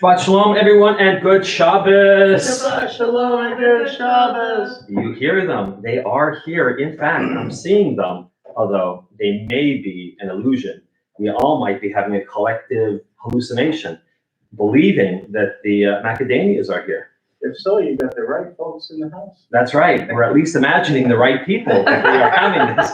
Shabbat Shalom, everyone, and good Shabbos. Shabbat Shalom and good Shabbos. You hear them. They are here. In fact, I'm seeing them, although they may be an illusion. We all might be having a collective hallucination, believing that the macadamias are here. If so, you got the right folks in the house. That's right. We're at least imagining the right people that we are having this.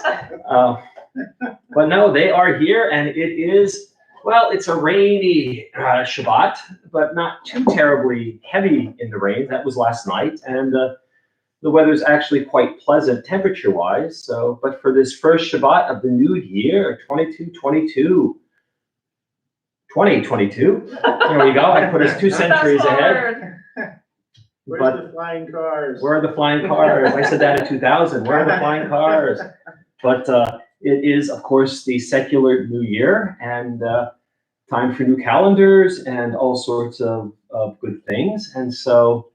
But no, they are here, and it is, well, it's a rainy Shabbat, but not too terribly heavy in the rain. That was last night, and the weather's actually quite pleasant temperature-wise. So, but for this first Shabbat of the new year, 2022, there we go. I put us 2 centuries ahead. Where's the flying cars? Where are the flying cars? I said that in 2000. Where are the flying cars? But it is, of course, the secular new year, and time for new calendars and all sorts of good things. And so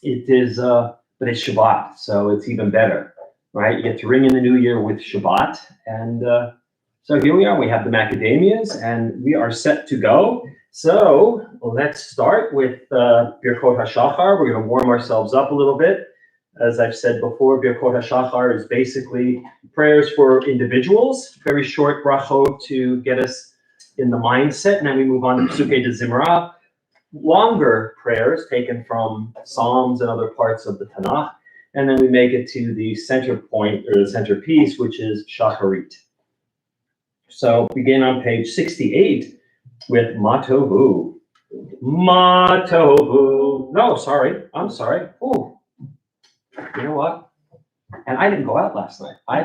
it is, but it's Shabbat, so it's even better, right? You get to ring in the new year with Shabbat. And so here we are. We have the macadamias, and we are set to go. So let's start with Birkot HaShachar. We're going to warm ourselves up a little bit. As I've said before, Birkot HaShachar is basically prayers for individuals, very short brachot to get us in the mindset, and then we move on to Psukei de Zimra, longer prayers taken from Psalms and other parts of the Tanakh, and then we make it to the center point, or the centerpiece, which is Shacharit. So begin on page 68 with Matovu. Matovu. No, sorry. I'm sorry. Ooh. You know what? And I didn't go out last night. I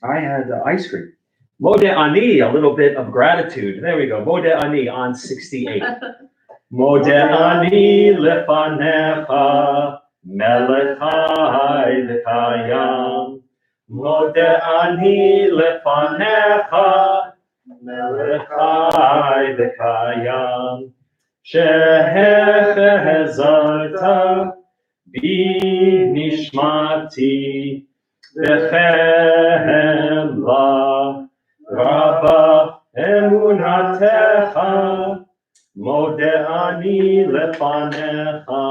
had ice cream. Modeh Ani, a little bit of gratitude. There we go. Modeh Ani on 68. Modeh Ani lefanecha melech chai v'kayam. Modeh Ani lefanecha melech chai v'kayam. Shehechezarta Bi nishmati v'chemla rabba emunatecha modeh ani lefanecha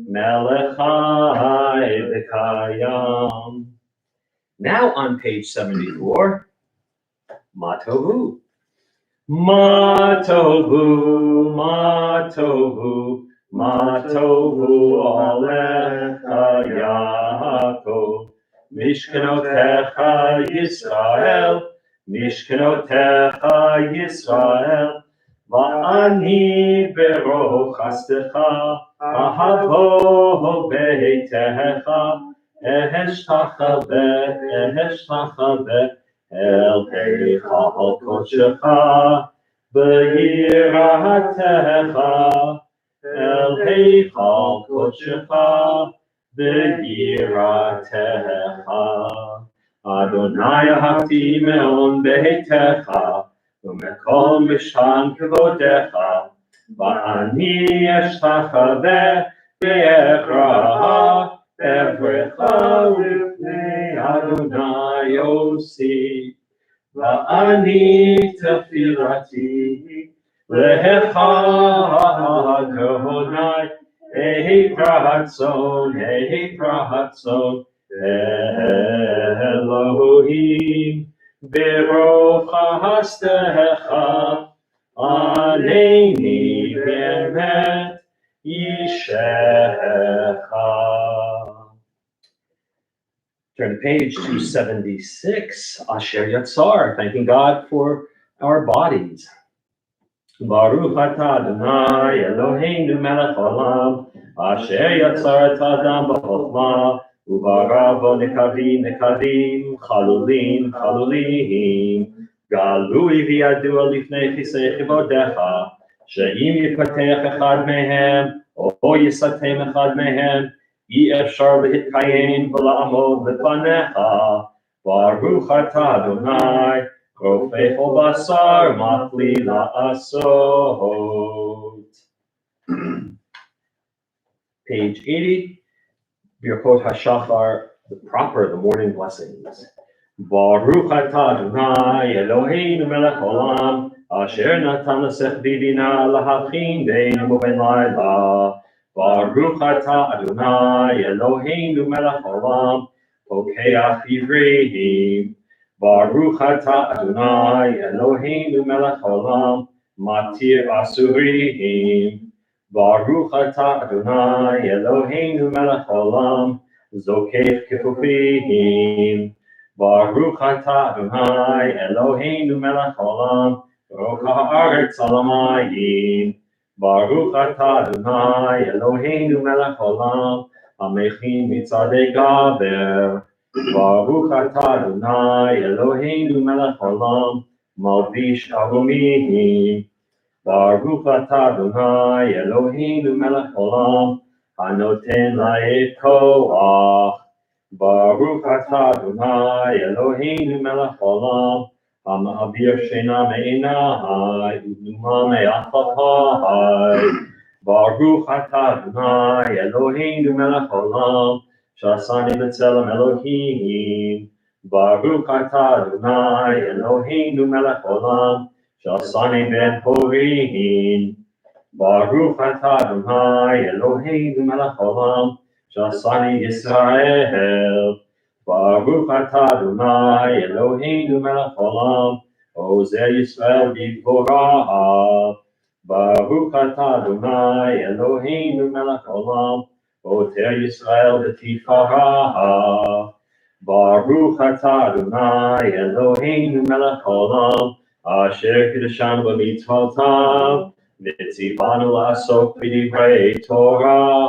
melech chai v'kayam. Now on page 74, Matovu. Matovu, Matovu, Matovu alecha Yaakov, Mishkenotecha Yisrael, Mishkenotecha Yisrael, Va'ani berochastecha, ahavo beitecha, eheshtachaveh, el heicha kodshecha, b'yiratecha, El heichal kodshecha v'yiratecha. Adonai ahavti me'on beitecha u'mekol mishkan kevodecha va'ani eshtachaveh be'echraha evrecha u'pnei Adonai osi va'ani tefilati Lecha Adonai, Ehi Prahatson, Elohim, Berocha Hastecha, Aneni Be'emet Yishecha. Turn to page 276, Asher Yatzar, thanking God for our bodies. Baruch atah Adonai Eloheinu melech haolam asher yatzar et ha'adam b'chokhmah u'bara bo nekavim nekavim chalulim chalulim galui v'yadua lifnei chisei chivodecha she'im yipatech echad mehem o yisatem echad mehem yi efshar lehitkayim v'la'amod lefanecha Baruch atah Adonai Rofecho basar mafli la'asot. Page 80, Birkot HaShachar, the morning blessings. Baruch atah Adonai Eloheinu melech haolam Asher natan l'sech bibina lahachin beinu uben laila. Baruch atah Adonai Eloheinu melech olam, pokeach ivreim. Baruch atah Adonai Eloheinu melech olam, matir asurim. Baruch atah Adonai Eloheinu melech olam, zokef kefufim. Baruch atah Adonai Eloheinu melech olam, roch haaretz alamayim. Baruch atah Adonai Eloheinu melech olam, hamechin mitzadei gaber. Baruch atah Adonai Eloheinu melech olam, malvish arumim. Baruch atah Adonai Eloheinu melech olam, hanoten la'et koach. Baruch atah Adonai Eloheinu melech olam, hama'avir shena me'enai, u'numa me'achatai. Baruch atah Adonai Eloheinu melech olam, shasani b'tzelem Elohim. Baruch atah Adonai Eloheinu melech olam, shasani ben horin. Baruch atah Adonai Eloheinu melech olam, shasani Yisrael. Baruch atah Adonai Eloheinu melech olam, ozer Yisrael b'gvorav. Baruch atah Adonai Eloheinu melech olam, oter Yisrael b'tifarav. Baruch atah Adonai Eloheinu melech olam, asher kiddushanu b'mitzvotav, v'tzivanu la'asok b'divrei Torah.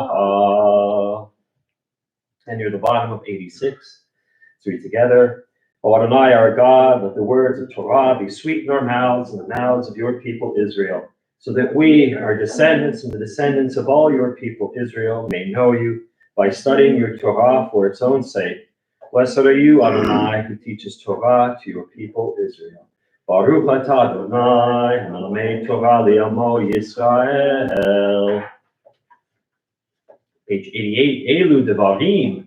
And near the bottom of 86, let's read together. O Adonai, our God, let the words of Torah be sweet in our mouths and the mouths of your people Israel, so that we, our descendants and the descendants of all your people Israel, may know you by studying your Torah for its own sake. Blessed are you, Adonai, who teaches Torah to your people Israel. Baruch atah Adonai, melamed Torah li'amo Yisrael. Page 88, Elu Devarim.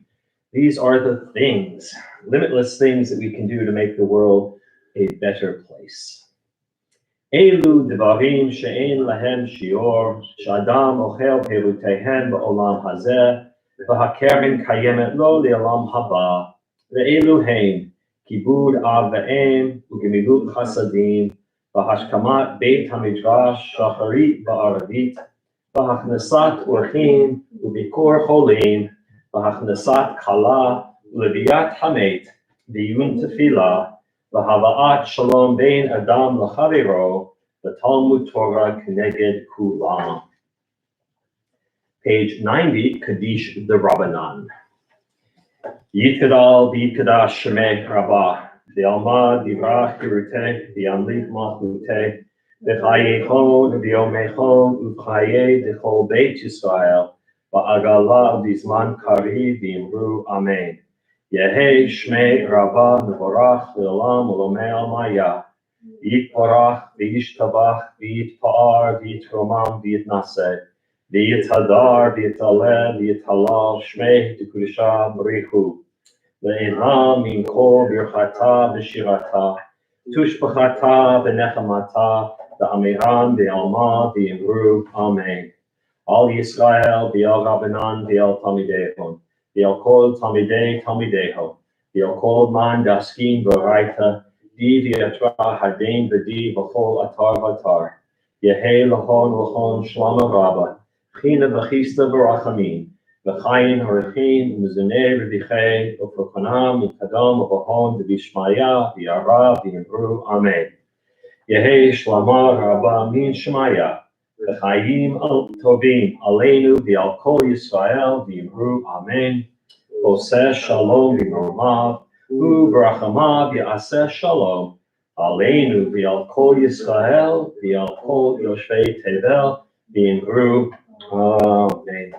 These are the things, limitless things that we can do to make the world a better place. Elu Devarim she'en lahem shior, sh'adam ochel perutehen ba'olam hazeh, v'hakeren kayemet lo li'olam haba. Ve'elu heim, kibud av ve'em, u'gemilut chasadim, v'hashkamat beit hamidrash shacharit ba'aravit, v'hachnasat orchim u'bikor cholim, v'hachnasat kala u'leviat hamet, v'yun tefillah, v'hava'at shalom bein adam l'chavero, v'talmud Torah k'neged kulam. Page 90, Kaddish the Rabbanan. Yitkadal v'yitkadash shemeh rabbah, v'alma divrach kiruteh, v'yamlit malchuteh, v'chayechon v'yomechon u'chaye d'chol beit Yisrael, v'agala v'zman kari v'imru amen. Yehi shmei rabbah mevorach v'olam u'lomei almaya, yitporach v'yishtabach v'yitpa'ar v'yitromam v'yitnaseh, v'yithadar v'yitaleh v'yithalal shmei d'kudusha b'richu. Ve'enha min kol birchata v'shirata, tushbachata v'nechamata, v'amiran v'alma v'imru, amen. Al Yisrael v'al Rabbanan v'al Talmidehon, v'al kol Talmidei Talmideho, v'al kol man daskin v'raita, di v'yatra hadein v'di v'chol atar v'atar, yehei l'chon l'chon shlama rabba, china v'chista v'rachamim, v'chayin harichin v'mizunei v'vichei, v'frokanam v'kadam v'vahon v'bishmaya v'yara v'imru, amen. Yehei shlama rabba min shmaya, v'chayim tovim aleinu v'al kol Yisrael v'imru, amen. Oseh shalom v'mromav, u'brachamav ya'aseh shalom, aleinu v'al kol Yisrael v'al kol yoshvei tevel v'imru, amen.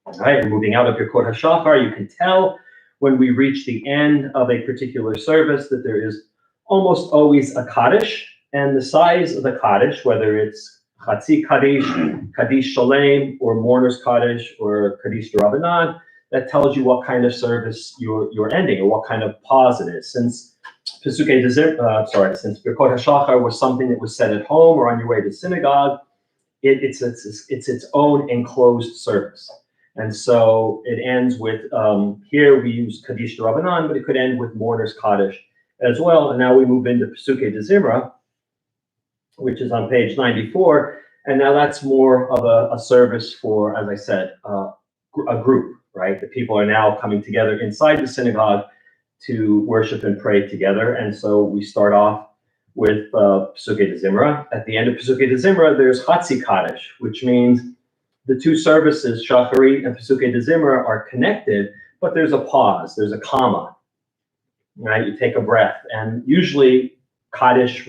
All right, moving out of your Kor HaShachar, you can tell when we reach the end of a particular service that there is almost always a Kaddish, and the size of the Kaddish, whether it's Chatzi Kaddish, Kaddish Shalem, or Mourner's Kaddish, or Kaddish Rabbanan, that tells you what kind of service you're ending, or what kind of pause it is. Since Pesukei Dezimra, since Birkot HaShachar was something that was said at home or on your way to synagogue, it's its own enclosed service. And so it ends with, here we use Kaddish Rabbanan, but it could end with Mourner's Kaddish as well. And now we move into Pesukei Dezimra, which is on page 94. And now that's more of a service for, as I said, a group, right? The people are now coming together inside the synagogue to worship and pray together. And so we start off with Pesukei Dezimra. At the end of Pesukei Dezimra, there's Chatzi Kaddish, which means the two services, Shacharit and Pesukei Dezimra, are connected, but there's a pause, there's a comma, right? You take a breath, and usually Kaddish,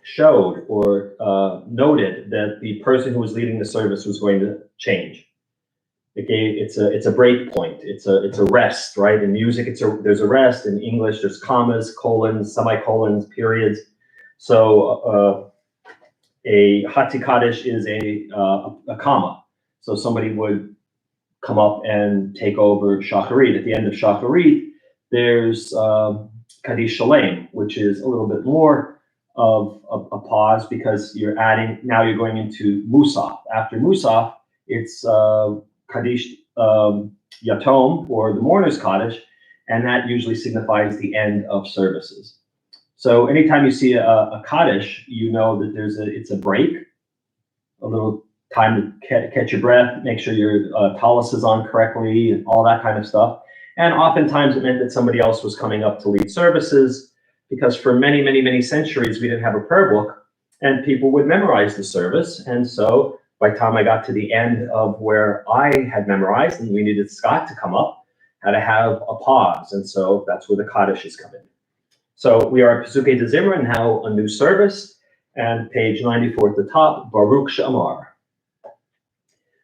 showed or noted that the person who was leading the service was going to change. It's a break point. It's a rest, right? In music, there's a rest. In English, there's commas, colons, semicolons, periods. So a Chatzi Kaddish is a comma. So somebody would come up and take over Shacharit. At the end of Shacharit, there's Kaddish Shalem, which is a little bit more of a pause because you're going into Musaf. After Musaf, it's Kaddish Yatom, or the Mourner's Kaddish, and that usually signifies the end of services. So anytime you see a Kaddish, you know that it's a break, a little time to catch your breath, make sure your tallis is on correctly, and all that kind of stuff. And oftentimes it meant that somebody else was coming up to lead services, because for many, many, many centuries, we didn't have a prayer book, and people would memorize the service. And so by the time I got to the end of where I had memorized, and we needed Scott to come up, had to have a pause. And so that's where the Kaddish come in. So we are at Pesukei Dezimra, and now a new service, and page 94 at the top, Baruch Shamar.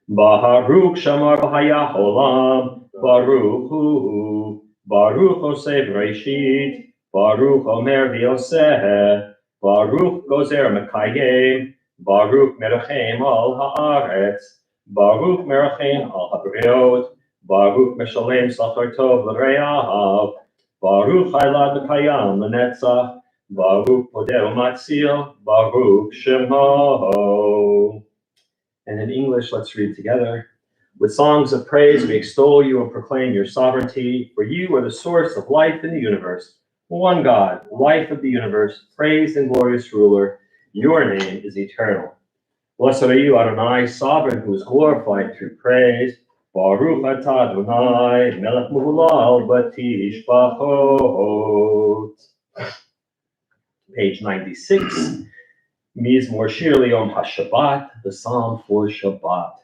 Baruch Shamar B'haya Olam, Baruch Hu, Baruch Oseh Bereshit, Baruch Omer V'Yoseh, Baruch Gozer Mekayim, Baruch Merachem al Haaretz, Baruch Merachem al Habriot, Baruch Meshalem Sachar Tov L'Reahav, Baruch Haylad Mekayam L'Netzach, Baruch Podeh U'Matzil, Baruch Shemo. And in English, let's read together. With songs of praise, we extol you and proclaim your sovereignty, for you are the source of life in the universe. One God, life of the universe, praised and glorious ruler, your name is eternal. Blessed are you, Adonai, sovereign, who is glorified through praise. Baruch atah Adonai, melech muhulal b'tish b'chot. Page 96. Mizmor Shir Liyom HaShabbat, the Psalm for Shabbat.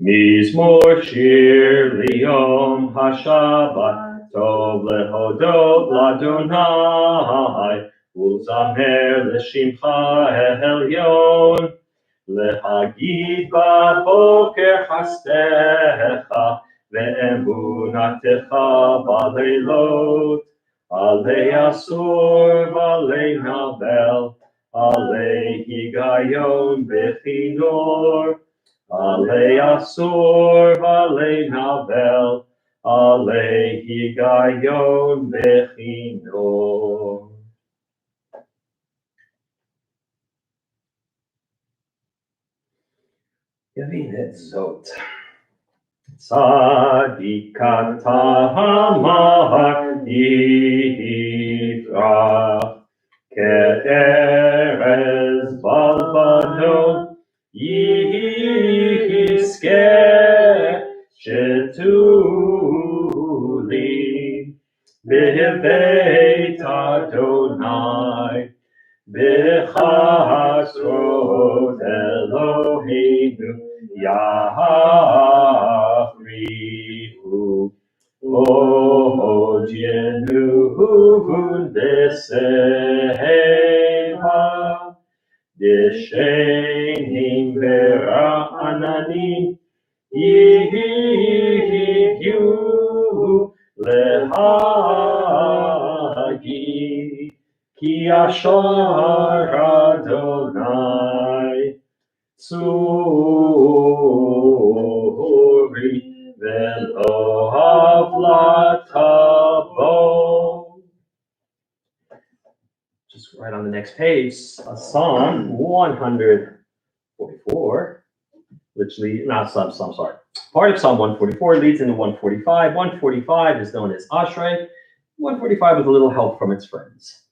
Mizmor Shir Liyom HaShabbat, Tov lehodot l'Adonai, Uzamer l'shimcha elyon, Lehagid b'boker chastecha, ve'emunatecha b'leilot, Alei asur v'alei navel, Alei higayon b'chinor, Alei asur v'alei navel, Alei higayon b'chinor. Yavin et zot. Tzadikat hamar yifrach, ke'erez balbadon yiskeh shetuli b'beit Adonai b'chasrot Eloheinu Yahrihu Ojenuhun B'Seha Deshenim V'Ra'ananim Yihyu Lehagi Ki Ashar Adonai Tzuri Velo latabo. Just right on the next page, Psalm 144, which leads, not Psalm, sorry. Part of Psalm 144 leads into 145. 145 is known as Ashrei. 145 with a little help from its friends.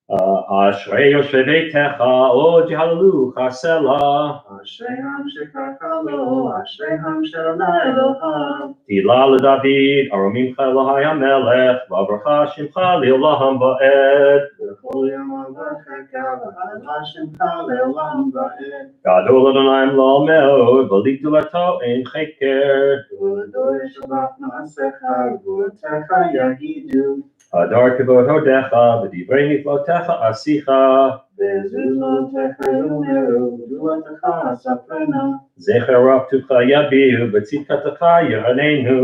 Ashrei Yoshvei Beitecha, O Jehalelucha Selah. Ashrei-ham shekachalo, Ashrei-ham Adonai Eloham. Tila LeDavid, Aromimcha Elohai HaMelech, Vavracha Shimcha Le'olam Ba'ed. V'chol yamam v'cheka, v'ha'ala shemcha le'olam va'ed. Gadol Adonai Lo Me'od, V'ligdulato Ein Cheker. V'ladorei shabbat ma'asecha, v'u'atecha yagidu. Hadar Kevod Hodecha, V'divrei Miflotecha Asicha. Ve'zuzotecha yomeru, v'du'atecha asafrena. Zecher Raftucha Yabihu, V'tzidkatacha Yeranenu.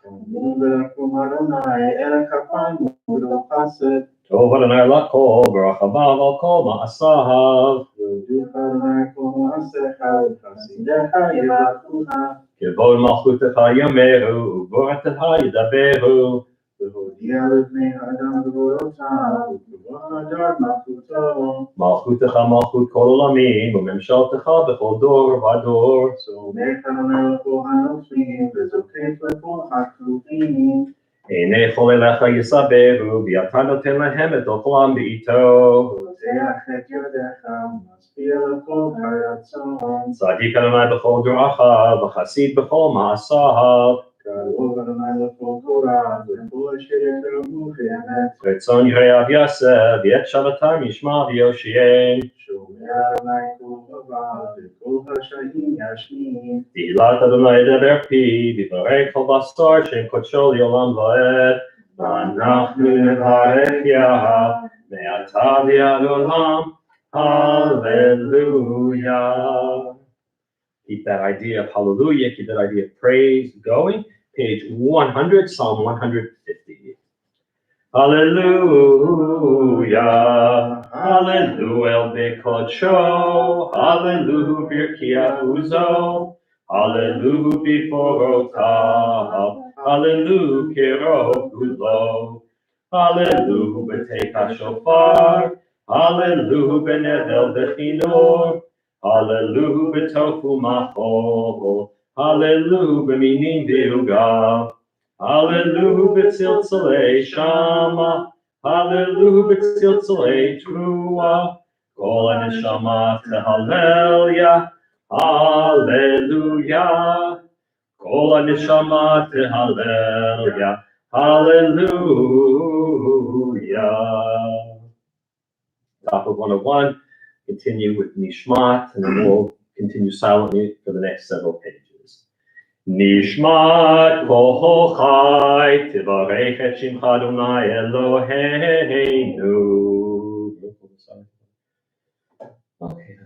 V'lakum Adonai, elech ha'pam u'lo chesed. Tov Adonai Lakol, V'rachamav Al Kol Ma'asahav. V'uducha Adonai kol ma'asecha, v'chasidecha yivachucha. Kevod Malchutecha Yameru, V'voratecha Yidabehu. והודיע לבני האדם גבולותיו, וכבוד הדר מלכותו. מלכותך מלכות כל עולמים, וממשלתך בכל דור ודור. סומך אדוני לכל הנופלים, וזוקף לכל הכלובים. עיני כל אליך יסבבו, ואתה נותן להם את אוכלם בעיתו. פותח את ידיך, ומשפיע לכל הרצון. צדיק אדוני בכל דרכיו, וחסיד בכל מעשיו. קרוב אדוני לכל תורה, וכל אשר יקרבו באמת. רצון יראיו יעשה, ואת שבתם ישמע ויושיעם. שומע אדוני כל דבר, וכל רשעים ישמיע. תהילת אדוני ידבר פי, ויברך כל בשר שם קודשו לעולם ועד. אנחנו נברך יה, מעתה ועד עולם. Hallelujah. Keep that idea of hallelujah, keep that idea of praise going. Page 100, Psalm 150. Hallelujah, hallelujah, bekodsho, hallelujah, birkia uzo, hallelujah, beforotav, hallelujah, kiro gulo, hallelujah, beteka shofar, hallelujah, benevel bechinor, hallelujah, betofu machol, hallelujah, b'minim v'ugav, hallelujah, b'tziltzalei shama, hallelujah, b'tziltzalei trua, kol haneshama tehallel ya, hallelujah, kol haneshama tehallel ya, hallelujah. Top of 101, continue with Nishmat, and then we'll continue silently for the next several pages. Nishmat kol chai, tivarech et shimcha Adonai Eloheinu. Okay.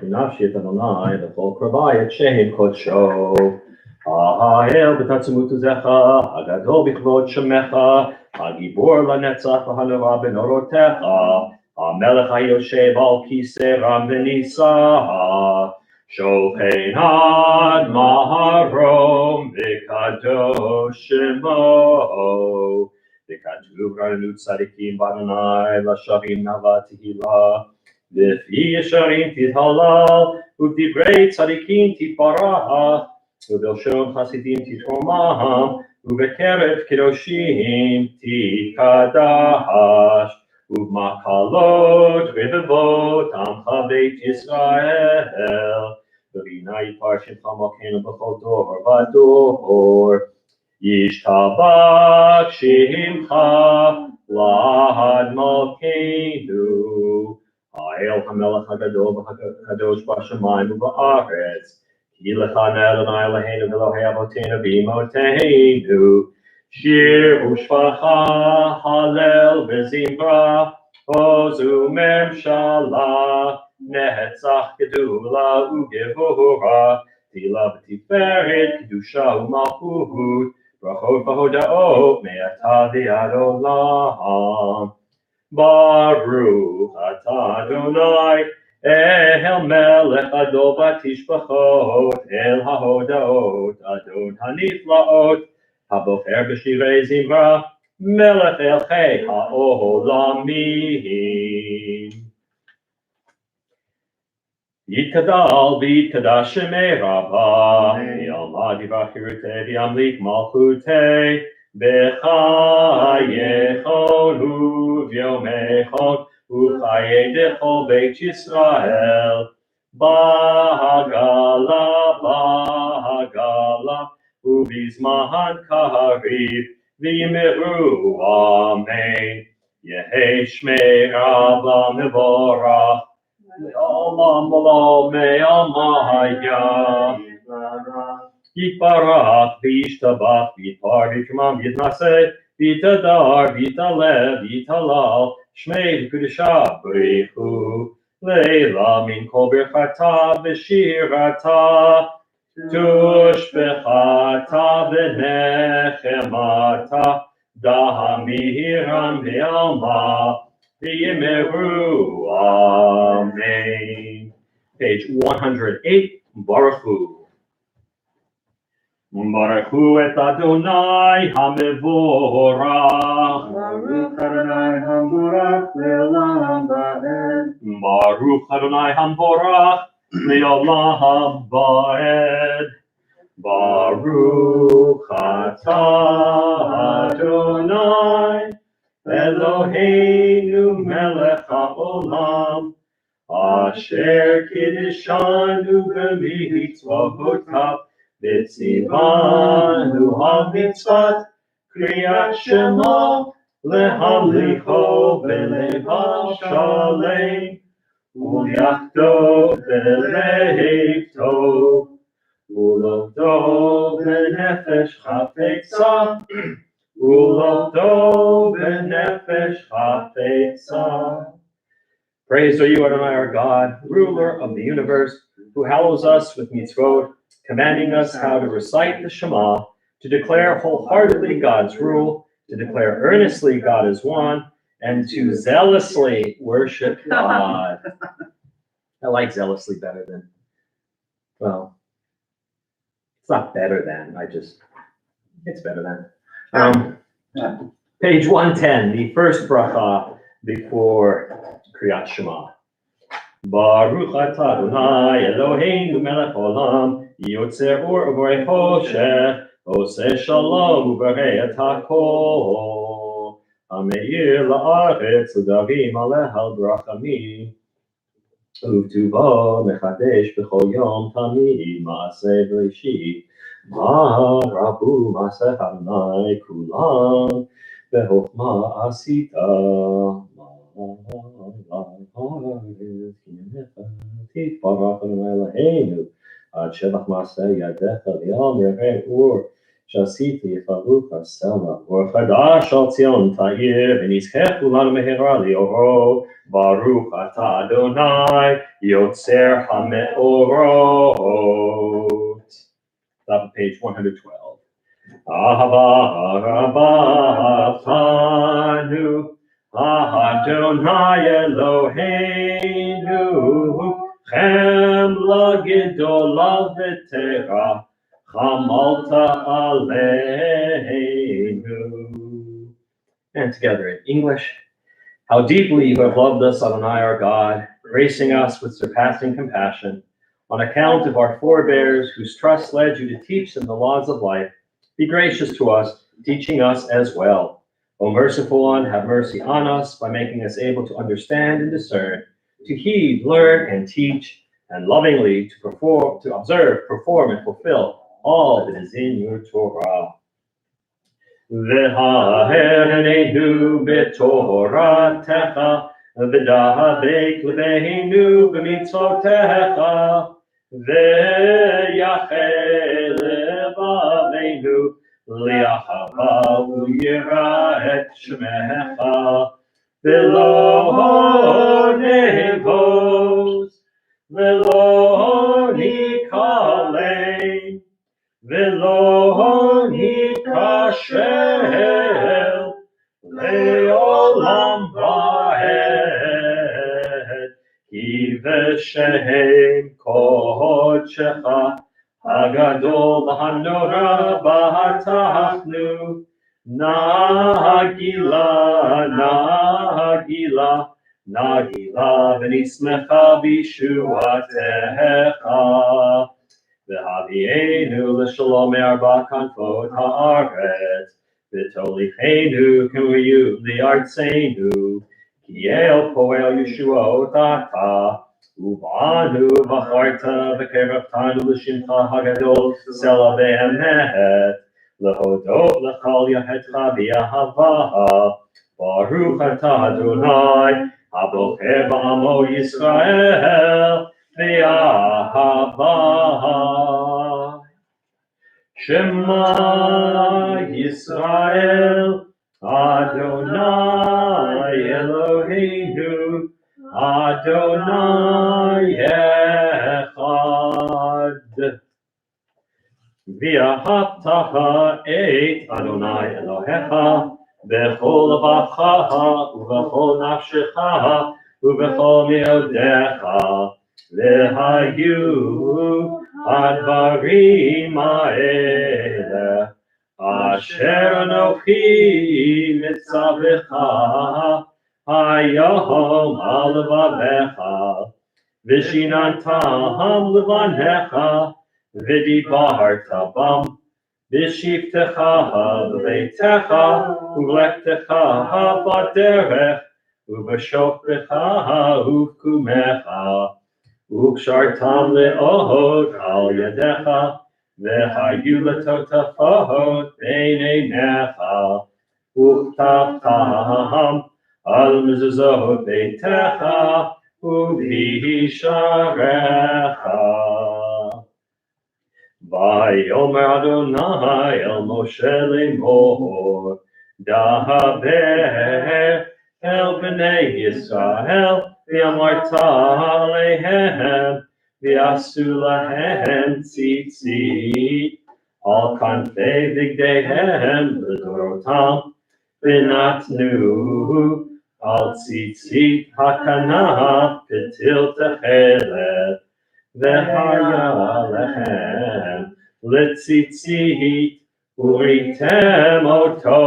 Nafshi et Adonai v'chol kravai et Shem kodsho. Ha'el b'tatzimut uzecha, ha'gadol b'kvod shemecha, ha'gibor lanetzach v'hanora b'norotecha, המלך היושב על כיסא רם ונישא, שוכן עד מרום וקדוש שמו. וכתוב רעננו צדיקים באדוני לשרים נאווה תהילה, בפי ישרים תתהלל, ובדברי צדיקים תתברך, ובלשון חסידים תתרומם, ובקרב קדושים תתקדש, ובמקלות רבבות עמך בית ישראל, ורינה יפר שמך מלכנו בכל דור ודור, ישתבח שמך לעד מלכנו. האל המלך הגדול והקדוש בשמיים ובארץ, כי לך אדוני אלוהינו ואלוהי אבותינו ואמותינו, שיר ושפחה, הלל וזמרה, עוז וממשלה, נצח גדולה וגבורה, תהילה ותפארת, קדושה ומלכות, ברכות והודאות מעתה ועד עולם. ברוך אתה אדוני, אל מלך גדול בתשבחות, אל ההודאות, אדון הנפלאות, הבוחר בשירי זמרה, מלך אלוהי העולמים. יתגדל ויתקדש שמי רבה, ילמד דברי חירותי וימליך מלכותי, בחייכון וביומכון וחיי דכל בית ישראל, בהגלה ובזמן קריב ויאמרו אמן. יהי שמי רבה מבורך לעולם ולעולמי עלמיא. יתברך וישתבח ויתפאר ויתרומם ויתנשא ויתהדר ויתעלה ויתהלל שמי וקדושה בריחו לעילה מן כל ברכתה ושירתה תושבחתה ונחמתה דהה מהירם בעלמה ויאמרו amen. Page 108, Baruch Hu. Baruch Hu et Adonai HaMevorach. Baruch Adonai HaMevorach le'olam va'ed. Baruch Adonai HaMevorach le'olam va'ed. Baruch atah Adonai Eloheinu melech haolam, asher kiddushanu b'mitzvotav, v'tzivanu ha'mitzvot kriyat shema lehamlicho v'levashalem, u'yachdo v'lev tov, u'lovdo v'nefesh chafetza, Praise are you, Adonai, our God, ruler of the universe, who hallows us with mitzvot, commanding us how to recite the Shema, to declare wholeheartedly God's rule, to declare earnestly God is one, and to zealously worship God. I like zealously better than, well, it's not better than, it's better than. Page 110, the first bracha before Kriyat Shema. Baruch atah Adonai Eloheinu melech olam, yotzer or u'borei choshech, oseh shalom u'borei et hakol, hameir la'aretz u'davim aleha brachamim, u'ktubo mechadesh b'chol yom tamid ma'aseh b'reshit. Rabu Maseh Adonai Kulam Behokma Asita Titbarach Adonai Eloheinu Ad Shevach Maseh Yadecha Li'al Merei Ur Shasiti Yifaruch Asela Or Chadash Al Tzion Ta'ir V'nizkechu Lanu Mehera Li'oro Baruch Atah Adonai Yotzer HaMeorot. Top of page 112. Ahava Rabbanu Adonai Eloheinu, Chemla Gedola V'Tera, Chamalta Aleinu. And together in English. How deeply you have loved us, Adonai our God, gracing us with surpassing compassion. On account of our forebears, whose trust led you to teach them the laws of life, be gracious to us, teaching us as well. O merciful one, have mercy on us by making us able to understand and discern, to heed, learn, and teach, and lovingly to observe, perform, and fulfill all that is in your Torah. V'ha'ernehu b'toratecha, v'dahabek lebeinu b'mitzvotecha, v'yachel levaveinu li'achava u'yira et shemecha, v'lo nevos, v'lo nikalein, v'lo nikashel le'olam va'ed, ki v'shem kodshecha hagadol ha'nora b'hatachnu, nagila, nagila, nagila v'nismecha b'shuatecha. V'havienu l'shalom me'arba kanfot ha'aretz, v'tolichenu k'muyu li'artzeinu, ki el poel Yeshuot ata, ubanu v'charta v'kerevtanu l'shimcha hagadol sela ve'emet, l'hodot l'chal yahetcha v'yahava, baruch atah Adonai, habocher ba'amo Yisrael, Ve'ahava. Shema Yisrael, Adonai Eloheinu, Adonai Echad. V'ahavtacha et Adonai Elohecha, b'chol levacha u'b'chol nafshecha u'b'chol me'odecha. V'hayu advarim ha'ele asher anochi mitzavecha hayom al levavecha v'shinantam levanecha v'dibarta bam v'shivtecha b'beitecha u'vlektecha b'derech u'b'shofrecha u'vkumecha Ukshartam le'ohot al yadecha, v'hayu letotafot b'neinecha, uktavtam al mezuzot beitecha, u'b'hisharecha. Vayomer Adonai el Moshe lemor, dahaber el b'nei Yisrael, v'amarta alehem, v'asu lahem tzitzit, al kanfei v'gdeihem l'dorotam, v'natnu al tzitzit hakanah petil techelet, v'haya lehem l'tzitzit, uritem oto,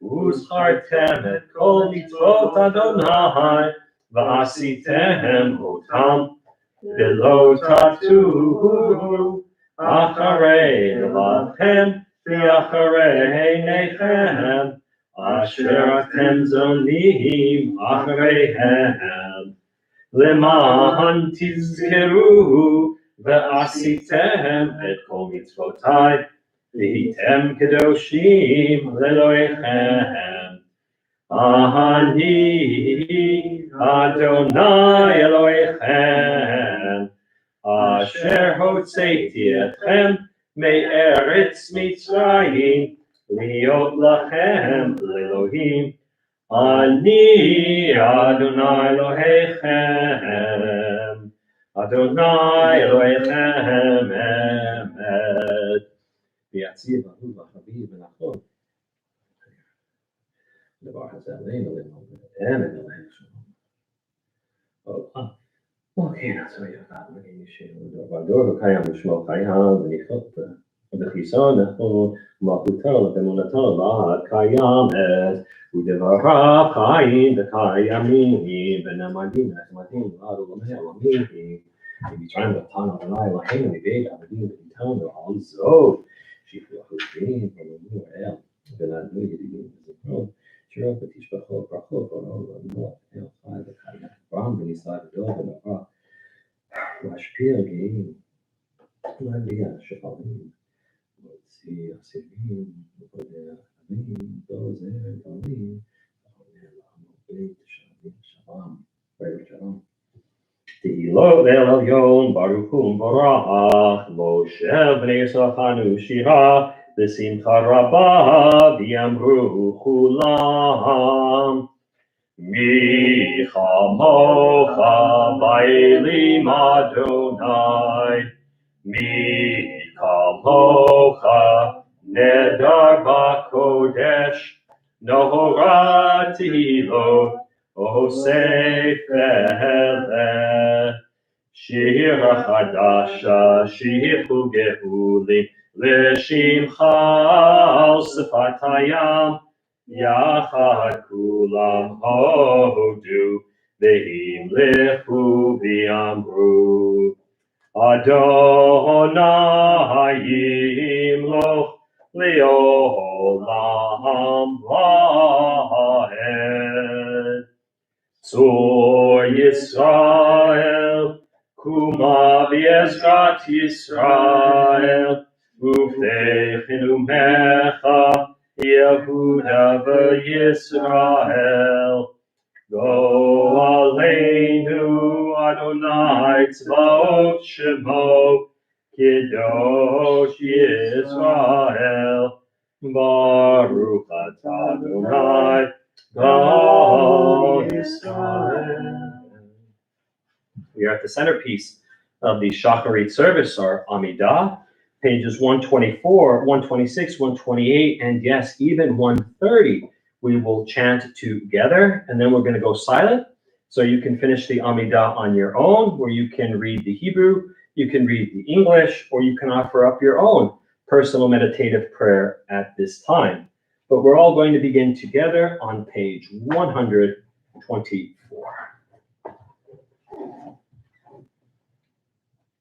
Uzchartem et kol mitzvot Adonai, v'asitem otam, v'lo tatuhu, acharei levavchem, v'acharei neichem, asher atem zonim achareihem, leman tizkeruhu, v'asitem et kol mitzvotai, V'hitem kedoshim leloichem. Ani Adonai Eloichem, asher hotzeiti etchem me'eretz Mitzrayim, liot lachem lelohim. Ani Adonai Elohechem, Adonai Elohechem emet. ויציב אהוב וחביב ונכון. הדבר הזה עלינו למען אלוהים שלום. כן, אז הוא יבד מגן ישנו דבר וקיים ושמו קיים וניחת בחיסון אנחנו מלכותו ואמונתו לעד קיימת ודבריו חיים וקיימים ונעמדים נחמדים לעד עולמי עולמים ומצרים נתנו אדוני אלוהינו מבית עבדים ואיתנו על זאת שיפלחו שביעים ונאמרו אל ונענו ידידים וזכרו שירו ותשבחו ברכות ועולו ועולמו אל חי וקיים אברהם וניסה גדול ונורא להשפיע גאים להגיע שפלים להוציא אסירים ופודה עמים ועוזר גלים וחונה לעמוד בית שלם בערב שלום תהילות אל עליון ברוך הוא מבורך משה בני ישחנו שירה בשמחה רבה ויאמרו כולם מי כמוך באלים אדוני מי כמוך נדר בקודש נורא תהילות עושה פלא שיר חדשה שיר גאולי לשמך על שפת הים יחד כולם הודו והמלכו ואמרו אדוני ימלוך לעולם ועד צור ישראל קומה בעזרת ישראל ובטחנו ממך יהודה וישראל גואלנו אדוני צבאות שמו קדוש ישראל ברוך אתה אדוני God Israel. We are at the centerpiece of the Shacharit service, our Amidah, pages 124, 126, 128, and yes, even 130. We will chant together, and then we're going to go silent. So you can finish the Amidah on your own, where you can read the Hebrew, you can read the English, or you can offer up your own personal meditative prayer at this time. But we're all going to begin together on page 124.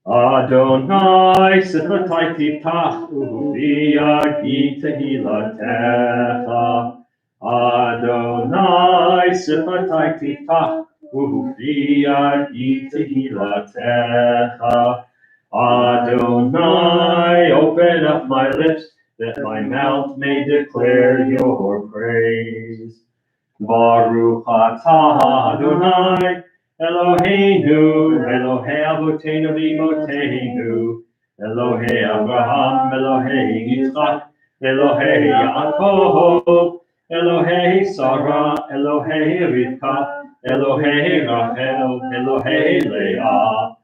Adonai sifatai tiftach u'v'yagi tehilatecha. Adonai sifatai tiftach u'v'yagi tehilatecha. Adonai, open up my lips, that my mouth may declare your praise. Baruch atah Adonai, Eloheinu, Elohei Avotenu v'Imotenu, Elohei Abraham, Elohei Yitzchak, Elohei Yaakov, Elohei Sarah, Elohei Rivka, Elohei Rachel, Elohei Leah,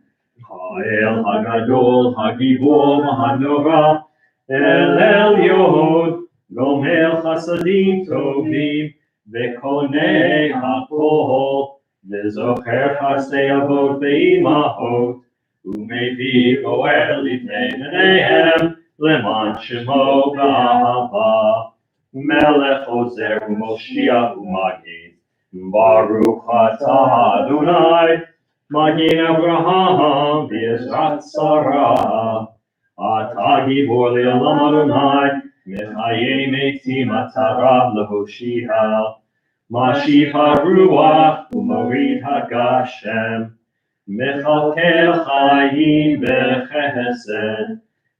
Ha'el Hagadol, Hagibor, Hanora, El Elyon, Gomel Chasadim Tovim, Vekonei HaKol, Vezocher Chasdei Avot Ve'imahot, Umevi Goel Livnei Nenehem, Leman Shemo Ba'ava, Melech Ozer U'Moshiach U'Magid, Baruch atah Adonai, Magid Abraham V'Yezrat Sarah, Ata Gibor Le'olam Adonai, Mechayei Metim Atarav Lehoshia, Mashiv HaRuach U'Morid HaGashem, Mechalkel Chayim B'Chesed,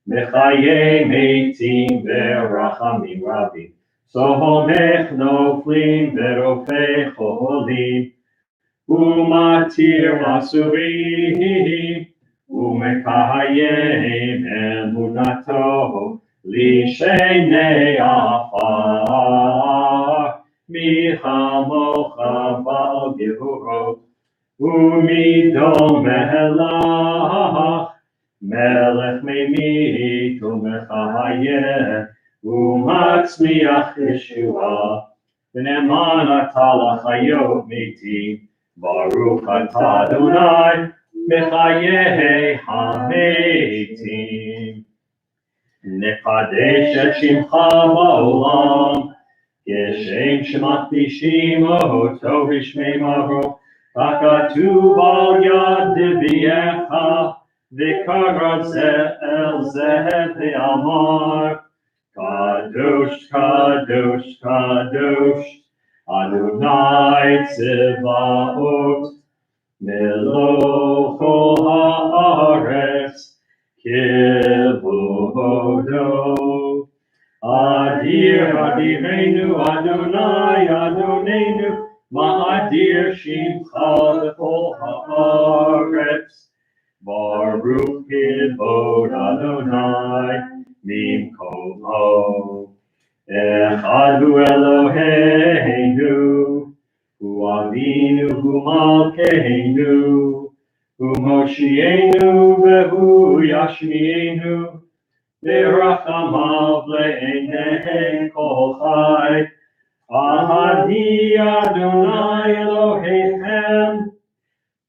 Mechayei Metim B'Rachamim Rabim, Sohomech Noflim V'Rofei Cholim, U'Matir Masurim, Umekayem emunato lishenei afar michamocha bal gevurot umidomelach melech memit umechayem umatzmiach yeshua ונאמן אתה לחיות מתים, ברוך אתה אדוני מחיי המתים. נקדש את שמך בעולם, כשם שמקדישים אותו בשממו, ככתוב על יד נביאך, וקרא זה אל זה ואמר, קדוש קדוש קדוש אדוני צבאות, מלוא כל הארץ כבודו. אדיר אדירנו אדוני אדוננו, מה אדיר שמך בכל הארץ. ברוך כבוד אדוני ממקומו. אחד הוא אלוהינו, הוא אבינו, הוא מלכנו, הוא מושיענו והוא ישמיענו, ברחמיו לעיני כל חי. אני אדוני אלוהיכם,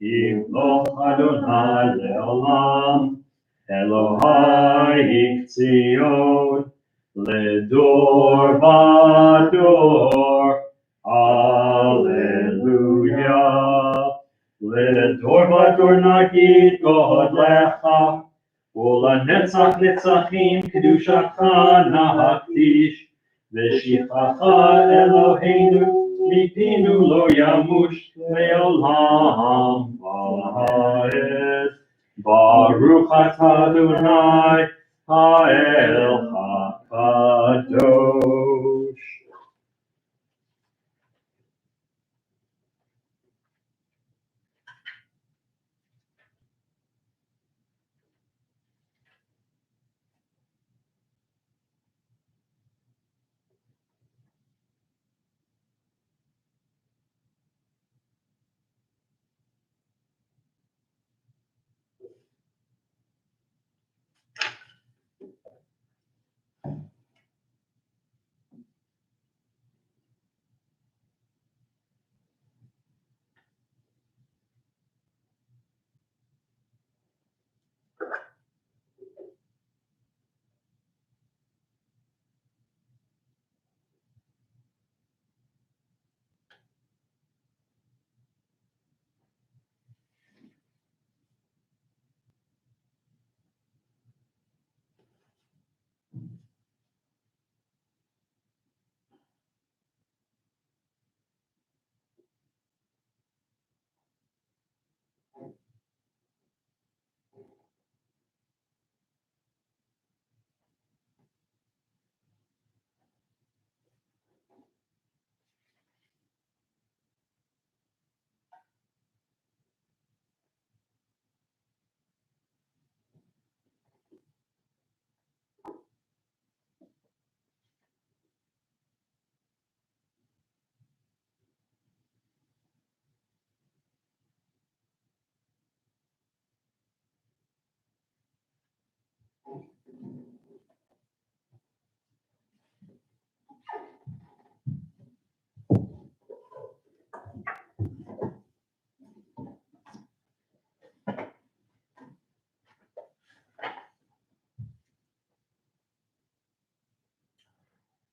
ימלוך אדוני לעולם, אלוהי ציון, לדור ודור, הללויה. לדור ודור נגיד גודלך, ולנצח נצחים קדושתך נקדיש, ושבחך אלוהינו מפינו לא ימוש לעולם ועד. ברוך אתה אדוני האל הקדוש.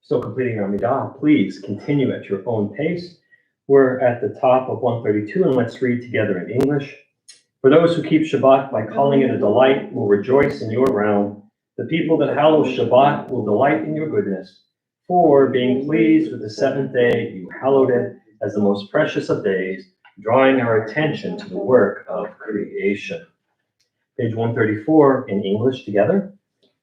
Still completing our Midah, please continue at your own pace. We're at the top of 132, and let's read together in English. For those who keep Shabbat by calling it a delight will rejoice in your realm. The people that hallow Shabbat will delight in your goodness. For, being pleased with the seventh day, you hallowed it as the most precious of days, drawing our attention to the work of creation. Page 134 in English together.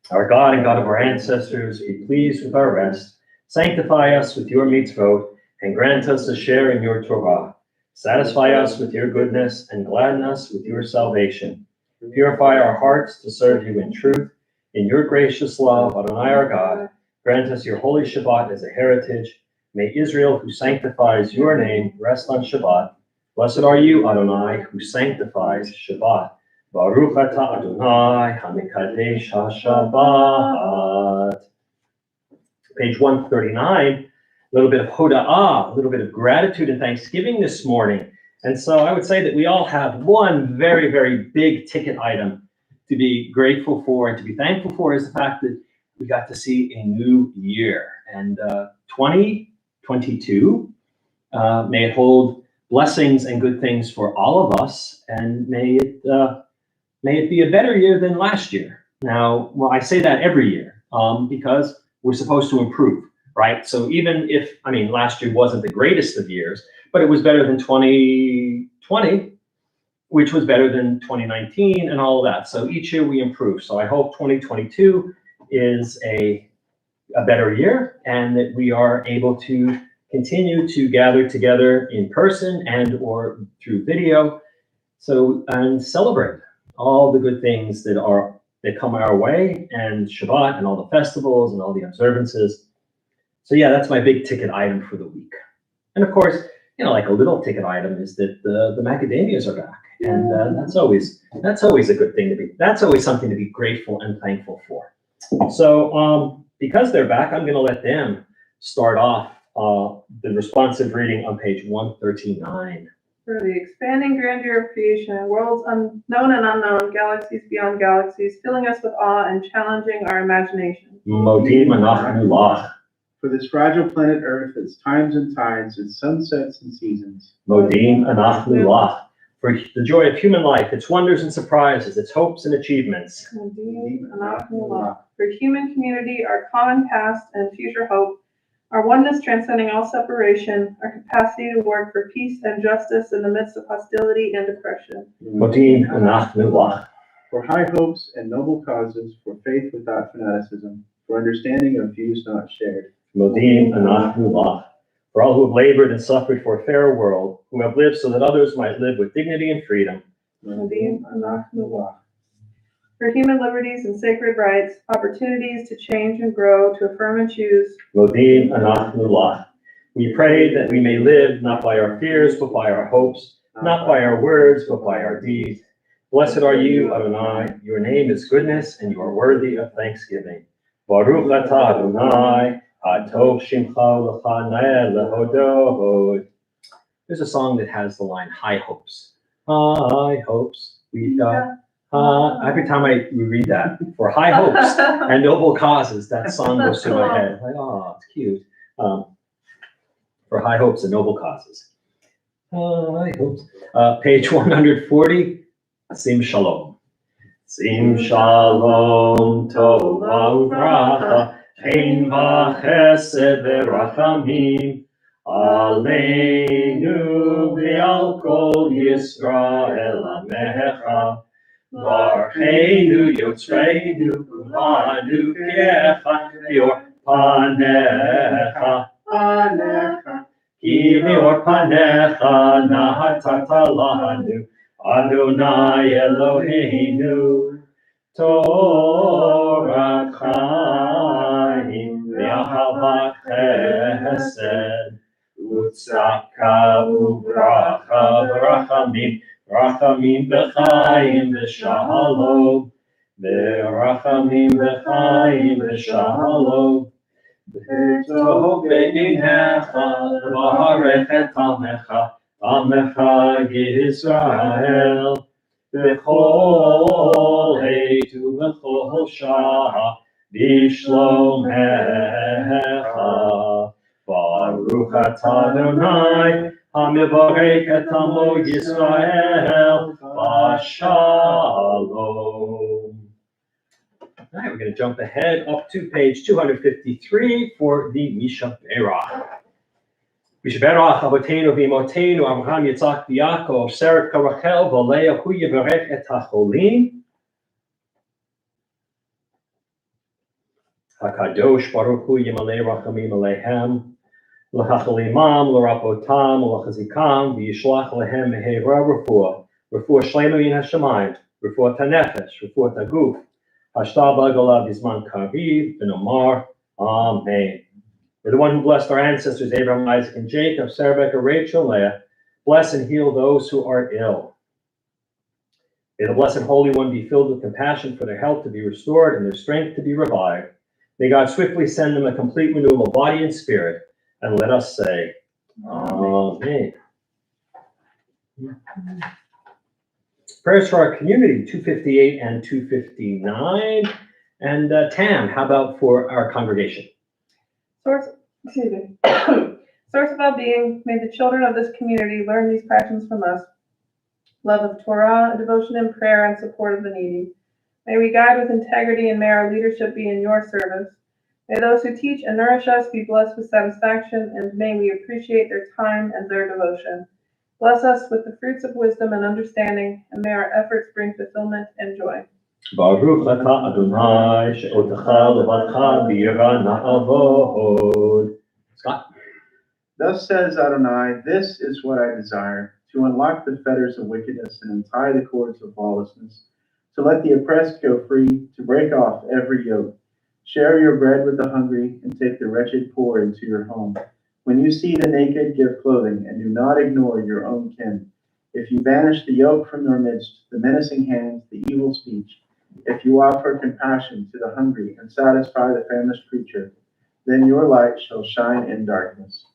Our God and God of our ancestors, be pleased with our rest. Sanctify us with your mitzvot, and grant us a share in your Torah. Satisfy us with your goodness, and gladden us with your salvation. Purify our hearts to serve you in truth. In your gracious love, Adonai our God, grant us your holy Shabbat as a heritage. May Israel, who sanctifies your name, rest on Shabbat. Blessed are you, Adonai, who sanctifies Shabbat. Baruch atah Adonai hamikadesh haShabbat. Page 139, little bit of hoda'ah, a little bit of gratitude and thanksgiving this morning. And so I would say that we all have one very, very big ticket item to be grateful for and to be thankful for, is the fact that we got to see a new year. And 2022, may it hold blessings and good things for all of us, and may it be a better year than last year. Now, well, I say that every year because we're supposed to improve, right? So even if, last year wasn't the greatest of years, but it was better than 2020, which was better than 2019 and all of that. So each year we improve. So I hope 2022 is a better year, and that we are able to continue to gather together in person and or through video, and celebrate all the good things that come our way, and Shabbat and all the festivals and all the observances. So yeah, that's my big ticket item for the week. And of course, like a little ticket item is that the macadamias are back, and that's always a good thing that's always something to be grateful and thankful for. So because they're back, I'm going to let them start off the responsive reading on page 139. For the expanding grandeur of creation, worlds unknown and unknown, galaxies beyond galaxies, filling us with awe and challenging our imagination. Modim anachnu lach. For this fragile planet Earth, its times and tides, its sunsets and seasons. Modim anachnu lach. For the joy of human life, its wonders and surprises, its hopes and achievements. For human community, our common past and future hope, our oneness transcending all separation, our capacity to work for peace and justice in the midst of hostility and oppression. Modim anachnu lach. For high hopes and noble causes, for faith without fanaticism, for understanding of views not shared. Modim anachnu lach. For all who have labored and suffered for a fairer world, who have lived so that others might live with dignity and freedom. Modim anachnu lach. For human liberties and sacred rights, opportunities to change and grow, to affirm and choose. Modim anachnu lach. We pray that we may live not by our fears, but by our hopes, not by our words, but by our deeds. Blessed are you, Adonai. Your name is goodness, and you are worthy of thanksgiving. Baruch atah Adonai, hatov shimcha l'chaneh lehodod. There's a song that has the line, high hopes. High hopes, we got. Every time I read that, for high hopes and noble causes, that song goes through my head. Like, oh, it's cute. For high hopes and noble causes. High hopes. Page 140, Sim Shalom. Sim Shalom, Tova Uvracha, Chen v'chesed v'rachamim, Aleinu v'al kol Yisrael Amecha. Varcheinu Yotzreinu Uvanu Piecha Yor Panecha Ki Yor Panecha Nahatata Lanu Adonai Eloheinu Torah Chaim V'ahavat Chesed Utzaka Uvracha V'rachamim Rachamim b'chaim v'shalom, v'rachamim b'chaim v'shalom, v'tov b'einecha, v'harech et amecha, amecha Yisrael, v'chol heitu v'chol shah, b'shlomecha, Baruch atah Adonai, Hamivarech et amo Yisrael, Shalom. All right, we're going to jump ahead up to page 253 for the Misha Berach. Misha Berach, Avoteinu v'Imoteinu, Avraham, Yitzchak, v'Yakov, Seret Karachel, v'Leah, hu yivarech et hacholim. HaKadosh Baruch hu yimalei rachamim aleihem. L'hachalimam, l'rapotam, l'chazikam, v'yishlach lehem mehera refuah, refuah shlema min hashamayim, refuah tanefesh, refuah taguf, hashtal b'agala b'zman kariv, v'nomar, Amen. For the one who blessed our ancestors, Abraham, Isaac, and Jacob, Sarah, Rebekah, Rachel, Leah, bless and heal those who are ill. May the Blessed Holy One be filled with compassion for their health to be restored and their strength to be revived. May God swiftly send them a complete renewal of body and spirit, And let us say, Amen. Prayers for our community, 258 and 259. And Tam, how about for our congregation? Source of well-being, may the children of this community learn these passions from us. Love of Torah, devotion in prayer, and support of the needy. May we guide with integrity, and may our leadership be in your service. May those who teach and nourish us be blessed with satisfaction, and may we appreciate their time and their devotion. Bless us with the fruits of wisdom and understanding, and may our efforts bring fulfillment and joy. Baruch atah Adonai, she'otecha levadcha b'yira na'avod. Scott? Thus says Adonai, this is what I desire, to unlock the fetters of wickedness and untie the cords of lawlessness, to let the oppressed go free, to break off every yoke. Share your bread with the hungry, and take the wretched poor into your home. When you see the naked, give clothing, and do not ignore your own kin. If you banish the yoke from your midst, the menacing hands, the evil speech, if you offer compassion to the hungry and satisfy the famished creature, then your light shall shine in darkness.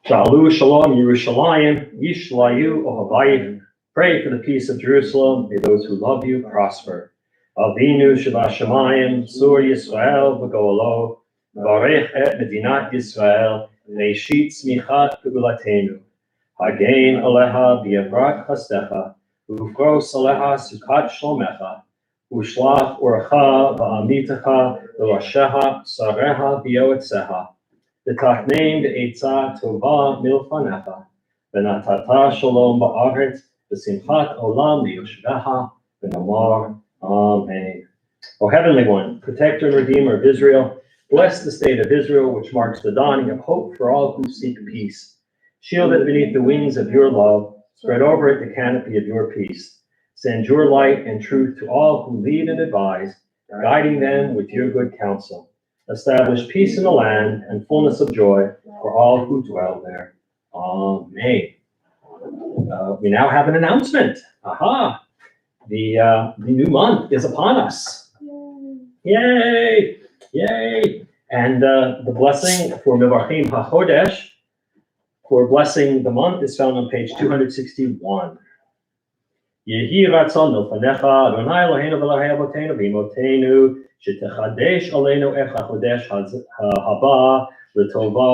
Shalu shalom Yerushalayim, yishlayu ohavayim. Pray for the peace of Jerusalem. May those who love you prosper. Avinu Shabashamayim, Sur Yisrael v'go'alo, Varech et Medinat Yisrael, Neishit Smichat Gebulatenu. Hagein Aleha B'Yevrat Chastecha, Uvros Aleha Sukat Shlomecha, Ushlach Orcha V'Amitecha V'Rasheha Sareha B'Yoetzeha, V'Tachneim V'Eitzah Tova Milfanecha, V'Natata Shalom Ba'aretz, V'Simchat Olam Liyoshveha, V'Namar. Amen. O Heavenly One, Protector and Redeemer of Israel, bless the state of Israel, which marks the dawning of hope for all who seek peace. Shield it beneath the wings of your love, spread over it the canopy of your peace. Send your light and truth to all who lead and advise, guiding them with your good counsel. Establish peace in the land and fullness of joy for all who dwell there. Amen. We now have an announcement. Aha! The new month is upon us. Yay! Yay! And the blessing for Mivarchim HaChodesh, for blessing the month, is found on page 261. Yehi ratzon milfanecha Adonai Eloheinu v'Elokei Avotenu v'imotenu shetechadesh aleinu ech hachodesh haba l'tova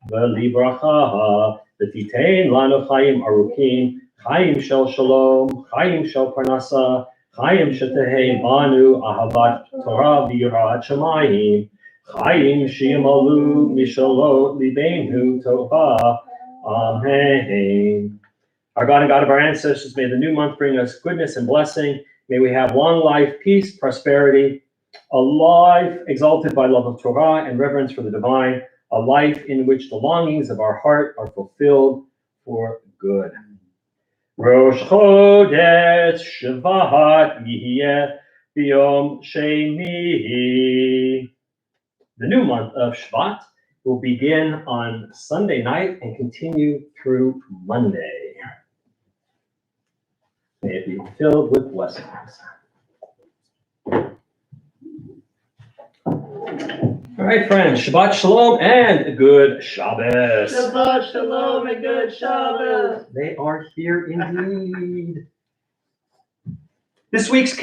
v'libracha v'titein lanu chayim arukim Chaim shel shalom, Chaim shel parnasa, Chaim shetehei banu ahavat Torah v'yirat shamayim, Chaim shimalu mishalot libeinu tova. Amen. Our God and God of our ancestors, may the new month bring us goodness and blessing. May we have long life, peace, prosperity, a life exalted by love of Torah and reverence for the divine, a life in which the longings of our heart are fulfilled for good. Rosh Chodesh Shvat Yihye B'Yom Sheni. The new month of Shvat will begin on Sunday night and continue through Monday. May it be filled with blessings. All right, friends, Shabbat Shalom and good Shabbos. Shabbat Shalom and good Shabbos. They are here indeed. This week's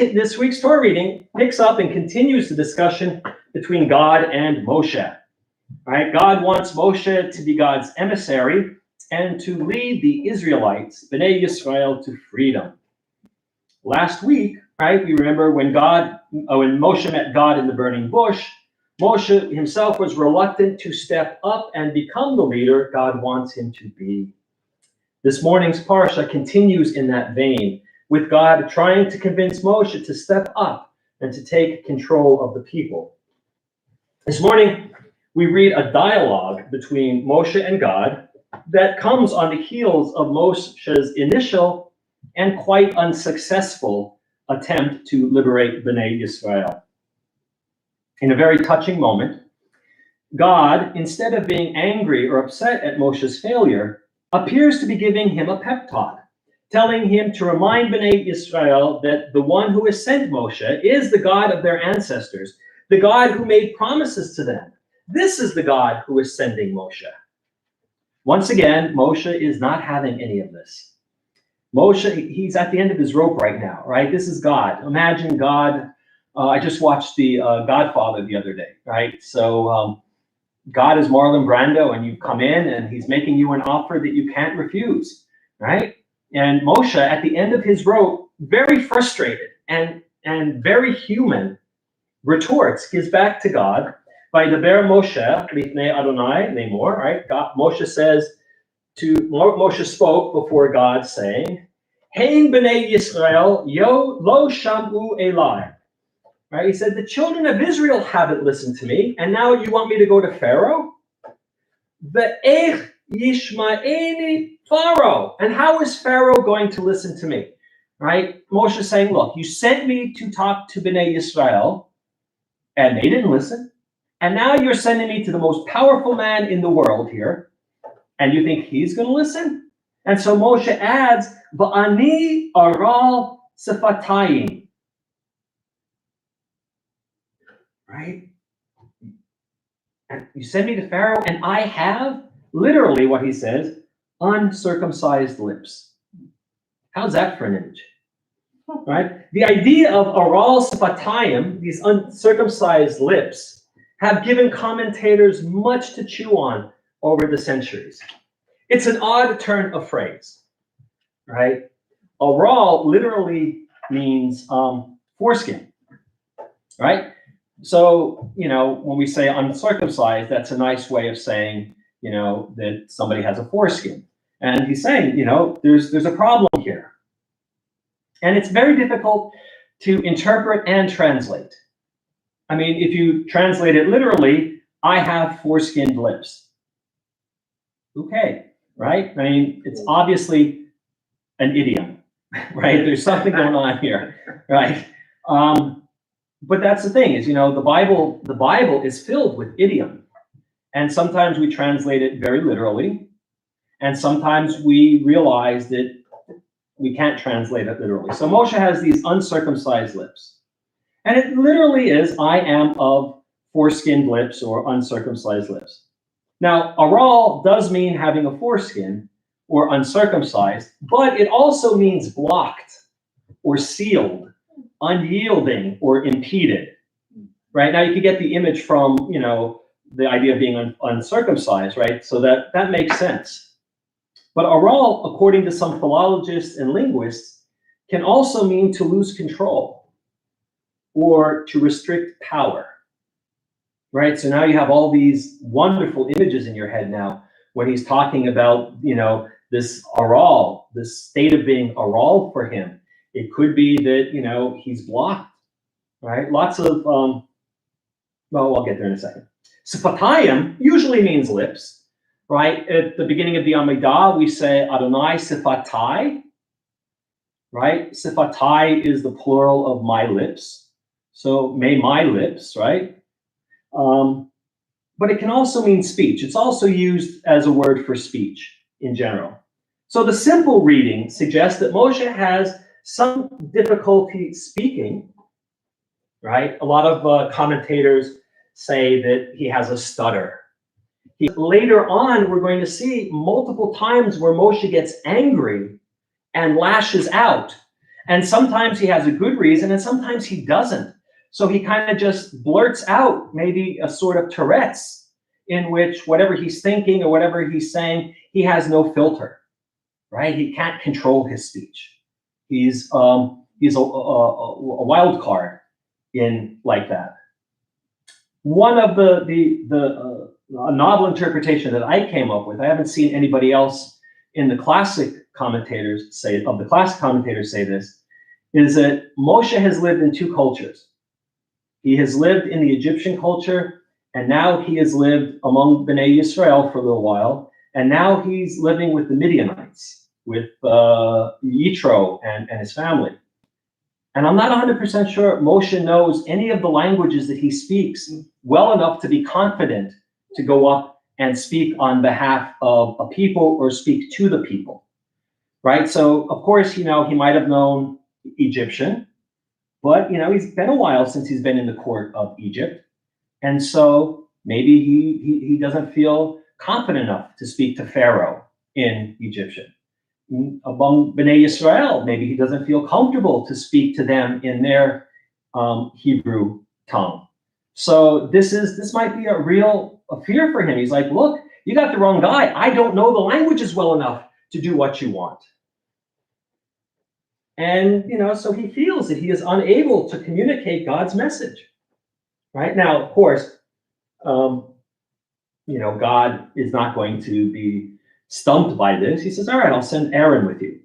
Torah reading picks up and continues the discussion between God and Moshe. All right, God wants Moshe to be God's emissary and to lead the Israelites, Bnei Yisrael, to freedom. Last week, right, we remember when Moshe met God in the burning bush, Moshe himself was reluctant to step up and become the leader God wants him to be. This morning's parsha continues in that vein, with God trying to convince Moshe to step up and to take control of the people. This morning, we read a dialogue between Moshe and God that comes on the heels of Moshe's initial and quite unsuccessful attempt to liberate Bnei Yisrael. In a very touching moment, God, instead of being angry or upset at Moshe's failure, appears to be giving him a pep talk, telling him to remind Bnei Yisrael that the one who has sent Moshe is the God of their ancestors, the God who made promises to them. This is the God who is sending Moshe. Once again, Moshe is not having any of this. Moshe, he's at the end of his rope right now, right? This is God. Imagine God. I just watched the Godfather the other day, right? So God is Marlon Brando, and you come in, and he's making you an offer that you can't refuse, right? And Moshe, at the end of his rope, very frustrated and very human, retorts, gives back to God. By Deber Moshe, Lifnei Adonai, Namor, right? Moshe spoke before God, saying, Hein b'nei Yisrael, yo lo shamu Eli. Right? He said, the children of Israel haven't listened to me, and now you want me to go to Pharaoh? Ve'ech yishma'eni Pharaoh. And how is Pharaoh going to listen to me? Right? Moshe is saying, look, you sent me to talk to Bnei Yisrael, and they didn't listen. And now you're sending me to the most powerful man in the world here, and you think he's going to listen? And so Moshe adds, Va'ani aral sefatayim. Right? And you send me to Pharaoh, and I have, literally what he says, uncircumcised lips. How's that for an image? Right? The idea of aral sefatayim, these uncircumcised lips, have given commentators much to chew on over the centuries. It's an odd turn of phrase, right? Aral literally means foreskin, right? So, when we say uncircumcised, that's a nice way of saying, that somebody has a foreskin. And he's saying, there's a problem here. And it's very difficult to interpret and translate. I mean, if you translate it literally, I have foreskinned lips. Okay, right? I mean, it's obviously an idiom, right? There's something going on here, right? But that's the thing is, the Bible is filled with idiom. And sometimes we translate it very literally. And sometimes we realize that we can't translate it literally. So Moshe has these uncircumcised lips. And it literally is, I am of foreskinned lips or uncircumcised lips. Now, aral does mean having a foreskin or uncircumcised, but it also means blocked or sealed, unyielding or impeded. Right? Now you can get the image from, the idea of being uncircumcised, right? So that makes sense. But aral, according to some philologists and linguists, can also mean to lose control or to restrict power, right? So now you have all these wonderful images in your head now when he's talking about, this aral, this state of being aral for him. It could be that, he's blocked, right? Lots of, well, I'll get there in a second. Sifatayim usually means lips, right? At the beginning of the Amidah, we say Adonai sifatai, right? Sifatai is the plural of my lips. So may my lips, right? But it can also mean speech. It's also used as a word for speech in general. So the simple reading suggests that Moshe has some difficulty speaking, right? A lot of commentators say that he has a stutter. Later on, we're going to see multiple times where Moshe gets angry and lashes out. And sometimes he has a good reason, and sometimes he doesn't. So he kind of just blurts out maybe a sort of Tourette's in which whatever he's thinking or whatever he's saying, he has no filter, right? He can't control his speech. He's a wild card in like that. One of the novel interpretation that I came up with, I haven't seen anybody else in the classic commentators say this, is that Moshe has lived in two cultures. He has lived in the Egyptian culture, and now he has lived among Bnei Yisrael for a little while, and now he's living with the Midianites, with Yitro and his family. And I'm not 100% sure Moshe knows any of the languages that he speaks well enough to be confident to go up and speak on behalf of a people or speak to the people, right? So, of course, he might have known Egyptian, but, he's been a while since he's been in the court of Egypt. And so maybe he doesn't feel confident enough to speak to Pharaoh in Egyptian. Among Bnei Yisrael, maybe he doesn't feel comfortable to speak to them in their Hebrew tongue. So this might be a fear for him. He's like, look, you got the wrong guy. I don't know the languages well enough to do what you want. And, so he feels that he is unable to communicate God's message. Right now, of course, God is not going to be stumped by this. He says, all right, I'll send Aaron with you.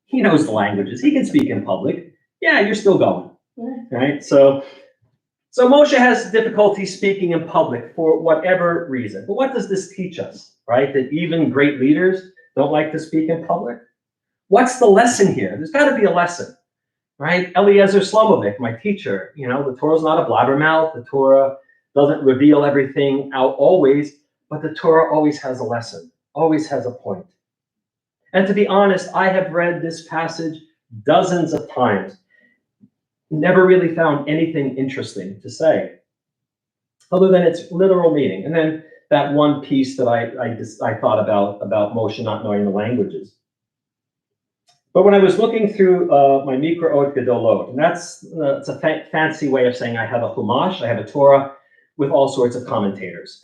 He knows the languages. He can speak in public. Yeah, you're still going. Right? So Moshe has difficulty speaking in public for whatever reason. But what does this teach us? Right? That even great leaders don't like to speak in public? What's the lesson here? There's got to be a lesson. Right? Eliezer Slomovic, my teacher, the Torah's not a blabbermouth. The Torah doesn't reveal everything out always, but the Torah always has a lesson, always has a point. And to be honest, I have read this passage dozens of times, never really found anything interesting to say, other than its literal meaning. And then that one piece that I thought about Moshe not knowing the languages. But when I was looking through my Mikraot Gedolot, and it's a fancy way of saying I have a Chumash, I have a Torah with all sorts of commentators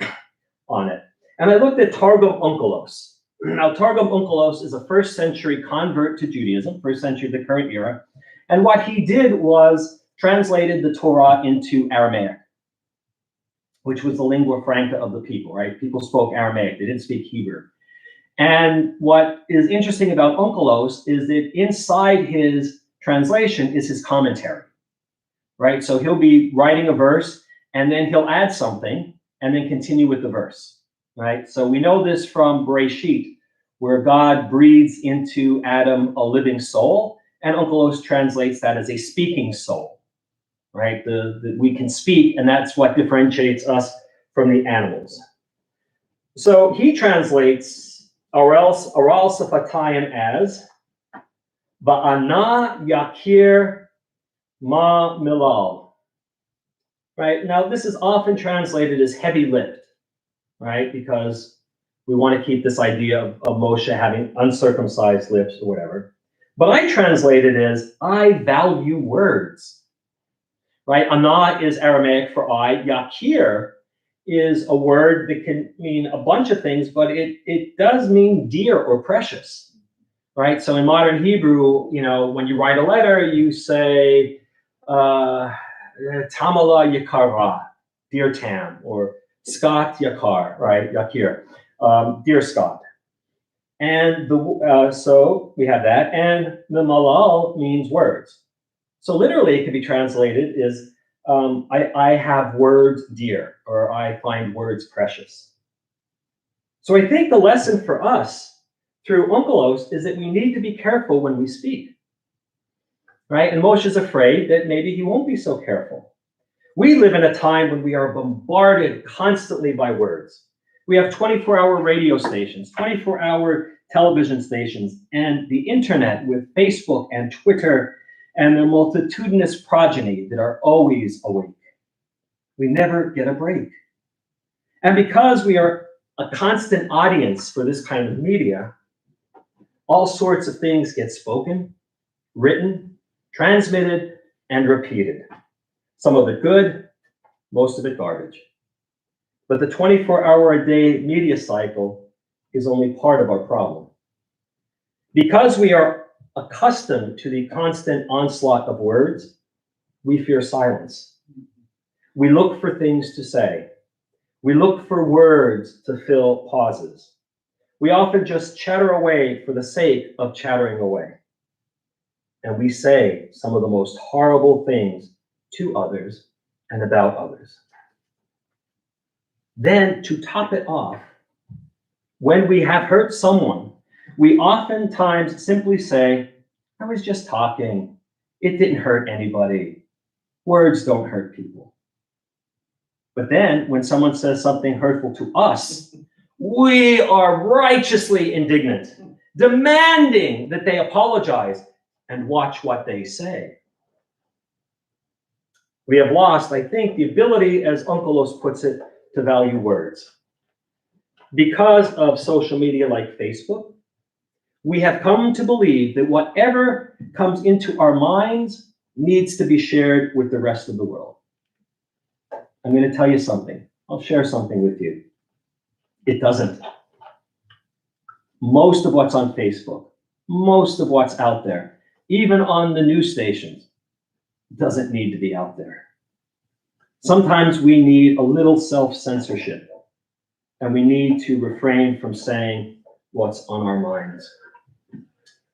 on it. And I looked at Targum Onkelos. Now, Targum Onkelos is a first century convert to Judaism, first century of the current era. And what he did was translated the Torah into Aramaic, which was the lingua franca of the people, right? People spoke Aramaic, they didn't speak Hebrew. And what is interesting about Onkelos is that inside his translation is his commentary, right? So he'll be writing a verse, and then he'll add something, and then continue with the verse, right? So we know this from Bereshit, where God breathes into Adam a living soul, and Onkelos translates that as a speaking soul, right? We can speak, and that's what differentiates us from the animals. So he translates Aral Safatayim as Ba'ana Yakir Ma Milal. Right? Now, this is often translated as heavy-lipped, right? Because we want to keep this idea of Moshe having uncircumcised lips or whatever. But I translate it as I value words, right? Ana is Aramaic for I. Yakir is a word that can mean a bunch of things, but it does mean dear or precious, right? So in modern Hebrew, when you write a letter, you say, Tamala Yakara, dear Tam, or Scott Yakar, right? Yakir, dear Scott. And so we have that, and Mimalal means words. So literally it can be translated as I have words dear, or I find words precious. So I think the lesson for us through Onkelos is that we need to be careful when we speak, right? And Moshe's afraid that maybe he won't be so careful. We live in a time when we are bombarded constantly by words. We have 24-hour radio stations, 24-hour television stations, and the internet with Facebook and Twitter and their multitudinous progeny that are always awake. We never get a break. And because we are a constant audience for this kind of media, all sorts of things get spoken, written, transmitted, and repeated. Some of it good, most of it garbage. But the 24-hour-a-day media cycle is only part of our problem. Because we are accustomed to the constant onslaught of words, we fear silence. We look for things to say. We look for words to fill pauses. We often just chatter away for the sake of chattering away. And we say some of the most horrible things to others and about others. Then, to top it off, when we have hurt someone, we oftentimes simply say, I was just talking. It didn't hurt anybody. Words don't hurt people. But then when someone says something hurtful to us, we are righteously indignant, demanding that they apologize and watch what they say. We have lost, I think, the ability, as Onkelos puts it, to value words. because of social media like Facebook, we have come to believe that whatever comes into our minds needs to be shared with the rest of the world. I'm going to tell you something. I'll share something with you. It doesn't. Most of what's on Facebook, most of what's out there, even on the news stations, doesn't need to be out there. Sometimes we need a little self-censorship, and we need to refrain from saying what's on our minds.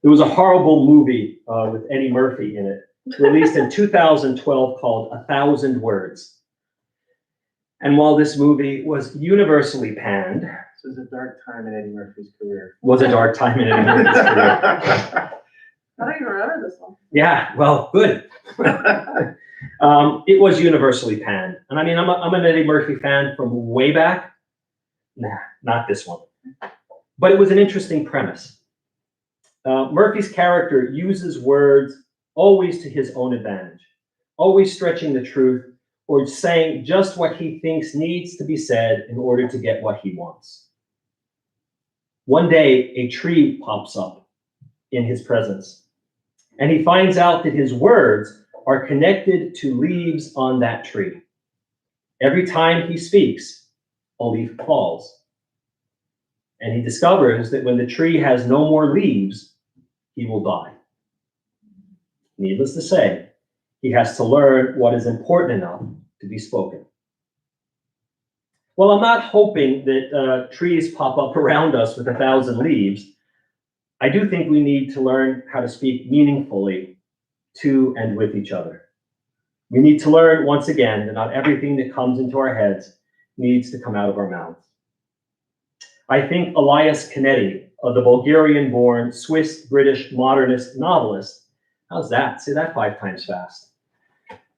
There was a horrible movie with Eddie Murphy in it, released in 2012 called 1,000 Words. And while this movie was universally panned, This was a dark time in Eddie Murphy's career. was a dark time in Eddie Murphy's career. I don't even remember this one. Yeah, well, good. It was universally panned. And I mean, I'm an Eddie Murphy fan from way back. Nah, not this one. But it was an interesting premise. Murphy's character uses words always to his own advantage, always stretching the truth or saying just what he thinks needs to be said in order to get what he wants. One day, a tree pops up in his presence, and he finds out that his words are connected to leaves on that tree. Every time he speaks, a leaf falls. And he discovers that when the tree has no more leaves, he will die. Needless to say, he has to learn what is important enough to be spoken. Well, I'm not hoping that trees pop up around us with 1,000 leaves. I do think we need to learn how to speak meaningfully to and with each other. We need to learn, once again, that not everything that comes into our heads needs to come out of our mouths. I think Elias Canetti, the Bulgarian-born Swiss-British modernist novelist, how's that? Say that 5 times fast.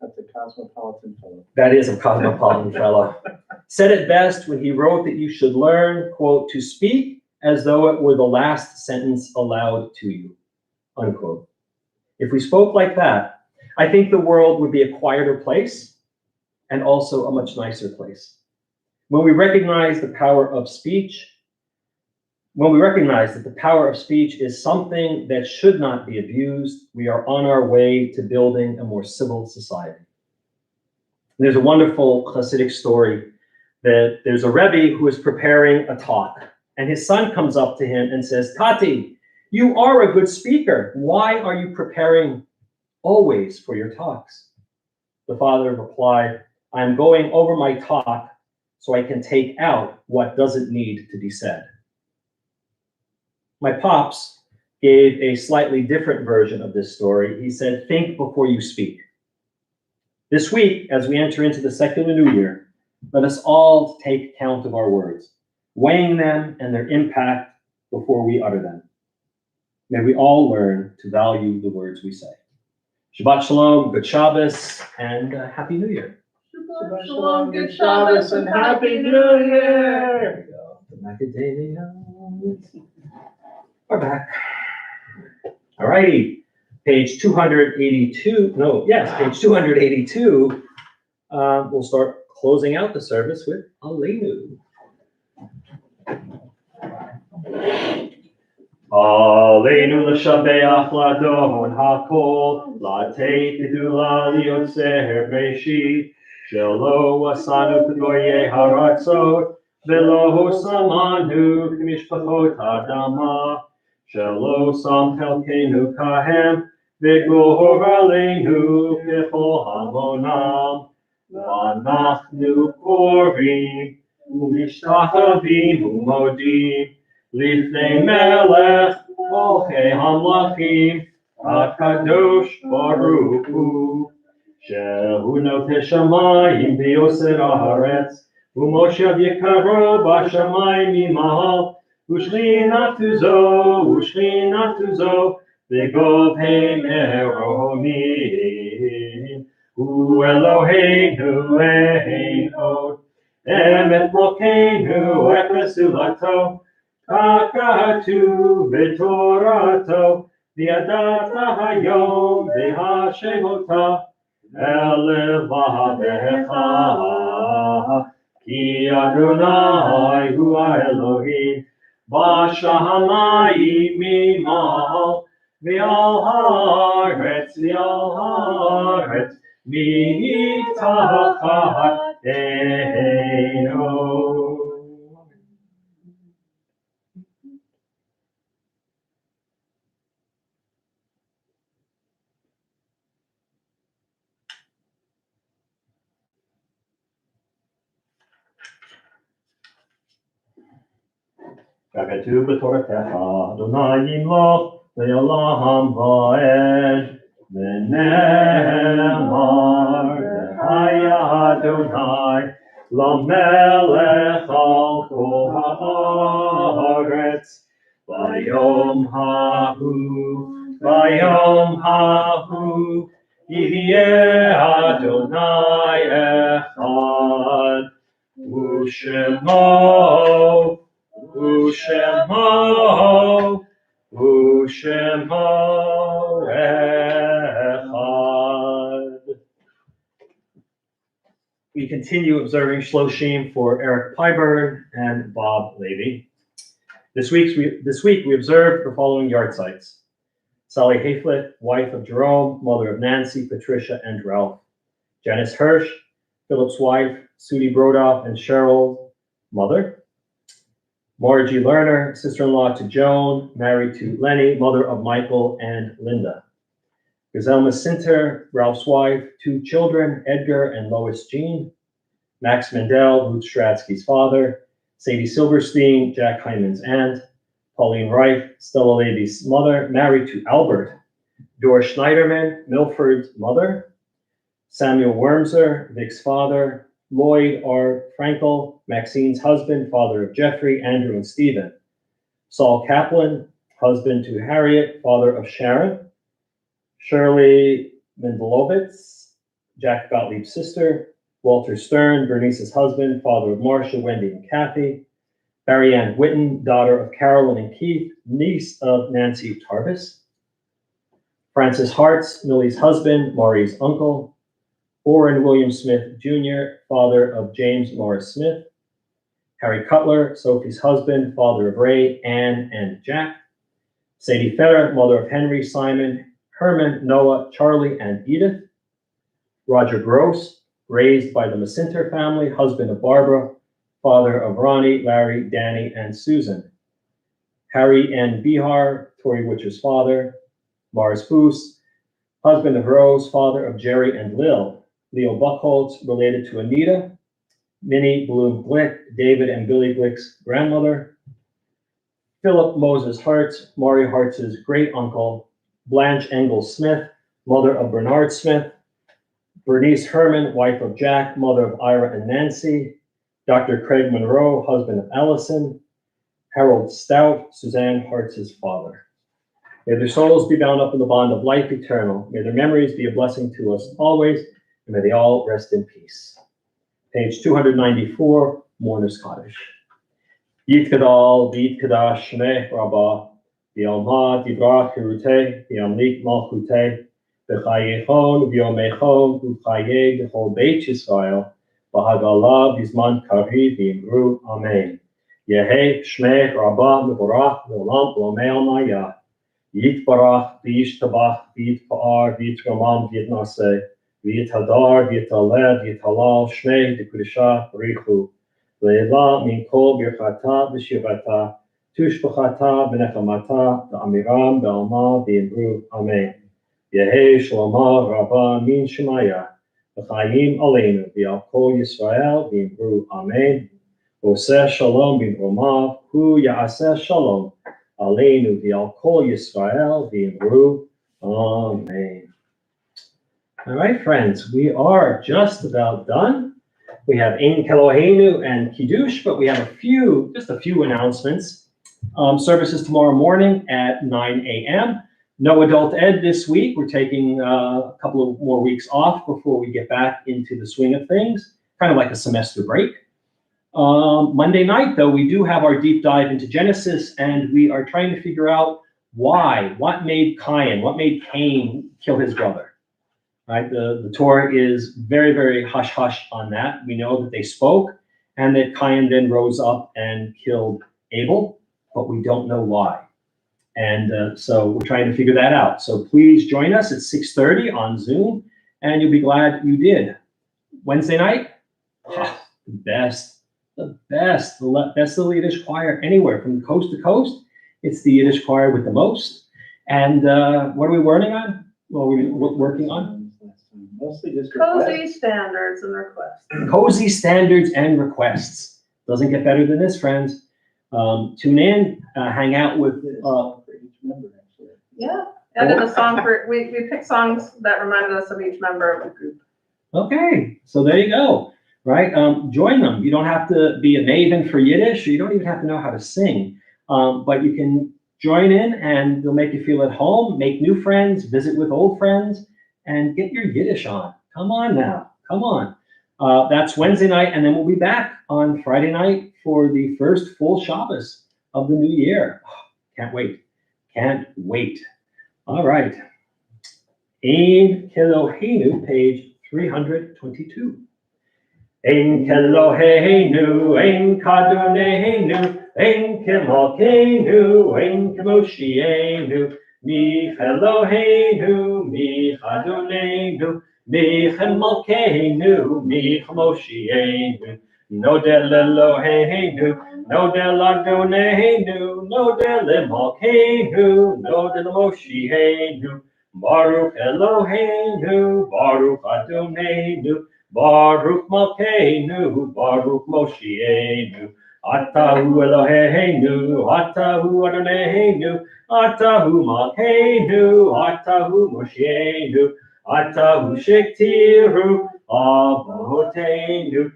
That's a cosmopolitan fellow. That is a cosmopolitan fellow. Said it best when he wrote that you should learn, quote, to speak as though it were the last sentence aloud to you, unquote. If we spoke like that, I think the world would be a quieter place and also a much nicer place. When we recognize the power of speech, when we recognize that the power of speech is something that should not be abused, we are on our way to building a more civil society. There's a wonderful Hasidic story that there's a Rebbe who is preparing a talk, and his son comes up to him and says, Tati, you are a good speaker. Why are you preparing always for your talks? The father replied, I'm going over my talk so I can take out what doesn't need to be said. My pops gave a slightly different version of this story. He said, think before you speak. This week, as we enter into the secular new year, let us all take count of our words, weighing them and their impact before we utter them. May we all learn to value the words we say. Shabbat Shalom, good Shabbos, and Happy New Year. Shabbat Shalom, good Shabbos, and Happy New Year! The macadamias are back. All righty, page 282. No, yes, page 282. We'll start closing out the service with Aleinu. Aleinu l'shabeach ladon hakol latei gedula liotzer breshit shelo asanu k'goyei haratzot velo samanu k'mishpachot adama shelo sam chelkenu kahem v'gor aleinu k'chol hamonam v'anachnu korim u'mishtachavim u'modim Lifnei melech molchei hamlachim HaKadosh Baruch Hu Shehu noteh shamayim v'yoser haaretz u'moshav yikaro b'shamayim imahal u'shchinatu zo v'govhei meromim Hu Eloheinu Echad Emet Mokeinu Echad Mesulato Kakatu v'torato v'yadata hayom v'hashemota elevavecha Ki Adonai hu Elohim, Bashamayim mimal, V'al haaretz mitachtateinu. Kagatu b'toratecha, Adonai yimloch, le'olam va'ed, v'ne'emar, v'haya Adonai, l'melech al kol ha'aretz, v'yom hahu, yihyeh Adonai echad, u'shemo echad. We continue observing Shloshim for Eric Pyburn and Bob Levy. This week we observed the following yard sites: Sally Hayflick, wife of Jerome, mother of Nancy, Patricia, and Ralph; Janice Hirsch, Philip's wife; Sudie Brodoff and Cheryl, mother; Margie Lerner, sister-in-law to Joan, married to Lenny, mother of Michael and Linda; Gazelma Sinter, Ralph's wife; two children, Edgar and Lois Jean; Max Mendel, Ruth Stratsky's father; Sadie Silverstein, Jack Hyman's aunt; Pauline Reif, Stella Levy's mother, married to Albert; Dora Schneiderman, Milford's mother; Samuel Wormser, Vic's father; Lloyd R. Frankel, Maxine's husband, father of Jeffrey, Andrew, and Stephen; Saul Kaplan, husband to Harriet, father of Sharon; Shirley Mendelovitz, Jack Gottlieb's sister; Walter Stern, Bernice's husband, father of Marcia, Wendy, and Kathy; Barry Ann Witten, daughter of Carolyn and Keith, niece of Nancy Tarbis; Francis Hartz, Millie's husband, Maureen's uncle; Orrin William Smith Jr., father of James Morris Smith; Harry Cutler, Sophie's husband, father of Ray, Ann, and Jack; Sadie Ferrer, mother of Henry, Simon, Herman, Noah, Charlie, and Edith; Roger Gross, raised by the Macinter family, husband of Barbara, father of Ronnie, Larry, Danny, and Susan; Harry N. Bihar, Tori Witcher's father; Mars Foos, husband of Rose, father of Jerry and Lil; Leo Buchholz, related to Anita; Minnie Bloom Glick, David and Billy Glick's grandmother; Philip Moses Hartz, Maury Hartz's great uncle; Blanche Engel Smith, mother of Bernard Smith; Bernice Herman, wife of Jack, mother of Ira and Nancy; Dr. Craig Monroe, husband of Allison; Harold Stout, Suzanne Hartz's father. May their souls be bound up in the bond of life eternal. May their memories be a blessing to us always, and may they all rest in peace. Page 294, Mourner's Cottage. Yitkadal, Yitkadash, Shmeh Rabbah, V'yalma Divrach Hiruteh, V'yamlik Malchuteh, V'chayechon, V'yomechon, V'chayeh, V'chol Beit Yisrael, V'hagalah, V'zman Kariv, V'yimru, Amen. Yehei Shmeh Rabbah, Mevorach, V'olam, V'omei Almayah. Yitbarach, V'yishtabach, V'yitpa'ar, V'yitramam, V'yitnaseh, V'yithadar, V'yitaleh, V'yitalal, Shmei, D'Kudishah, B'richu, Le'ela, Min Kol, Birchata, V'shivata, Tushbachata, V'nechamata, V'amiram, V'alma, V'yimru, Amen. Yehei Shlomah, Rabbah, Min Shemaya, V'chayim Aleinu, V'yal Kol Yisrael, V'yimru, Amen. Oseh Shalom, B'romav, Hu Ya'aseh Shalom, Aleinu v'al kol Yisrael v'imru, Amen. All right, friends, we are just about done. We have Ein Keloheinu and Kiddush, but we have just a few announcements. Services tomorrow morning at 9 a.m. No adult ed this week. We're taking a couple of more weeks off before we get back into the swing of things, kind of like a semester break. Monday night, though, we do have our deep dive into Genesis, and we are trying to figure out what made Cain kill his brother. Right? The Torah is very, very hush-hush on that. We know that they spoke, and that Cain then rose up and killed Abel, but we don't know why. And so we're trying to figure that out. So please join us at 6:30 on Zoom, and you'll be glad you did. Wednesday night, the best little Yiddish choir anywhere from coast to coast. It's the Yiddish choir with the most. And what are we working on? Well, we're working on Mostly just Cozy requests. standards and requests. cozy standards and requests. Doesn't get better than this, friends. Tune in, hang out with. For each member, actually. Yeah. And then a song for, we picked songs that reminded us of each member of the group. Okay, so there you go. Right, join them. You don't have to be a maven for Yiddish, or you don't even have to know how to sing. But you can join in, and they'll make you feel at home. Make new friends, visit with old friends, and get your Yiddish on. Come on now, come on. That's Wednesday night, and then we'll be back on Friday night for the first full Shabbos of the new year. Can't wait. Can't wait. All right. Ein Keloheinu, page 322. Ein Keloheinu, Ein Kadoneinu, Ein Kemalkeinu, Ein Kemoshienu, Mi Eloheinu, Mi Kadoneinu, Mi Kemalkeinu, Mi Kemoshienu. Nodel Eloheinu, Nodel Adoneinu, Nodel Emalkeinu, Nodel Moshienu. Baruch Eloheinu, Baruch Adoneinu, Baruch Malkeinu, Baruch Moshienu. Atahu Eloheinu, Atahu Adoneinu, Atahu Malkeinu, Atahu Moshienu, Atahu Shektiru, Avoteinu.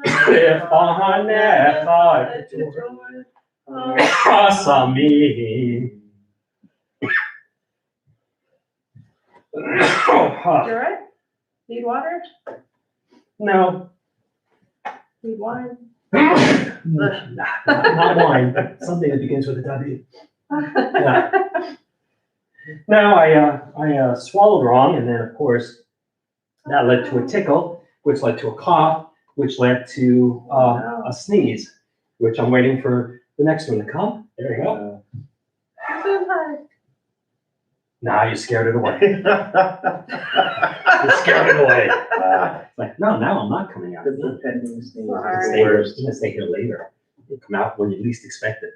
Befanecha Asamim. You all right? Need water? No, Need wine? not wine. Something that begins with a W. Yeah. Now I swallowed wrong, and then of course that led to a tickle, which led to a cough, which led to a sneeze, which I'm waiting for the next one to come. There you go. Now you scared it away. You scared it away. It's like, no, now I'm not coming out. The pending sneeze is Sorry. the Stay here. worst. It's gonna stay here later. It'll come out when you least expect it.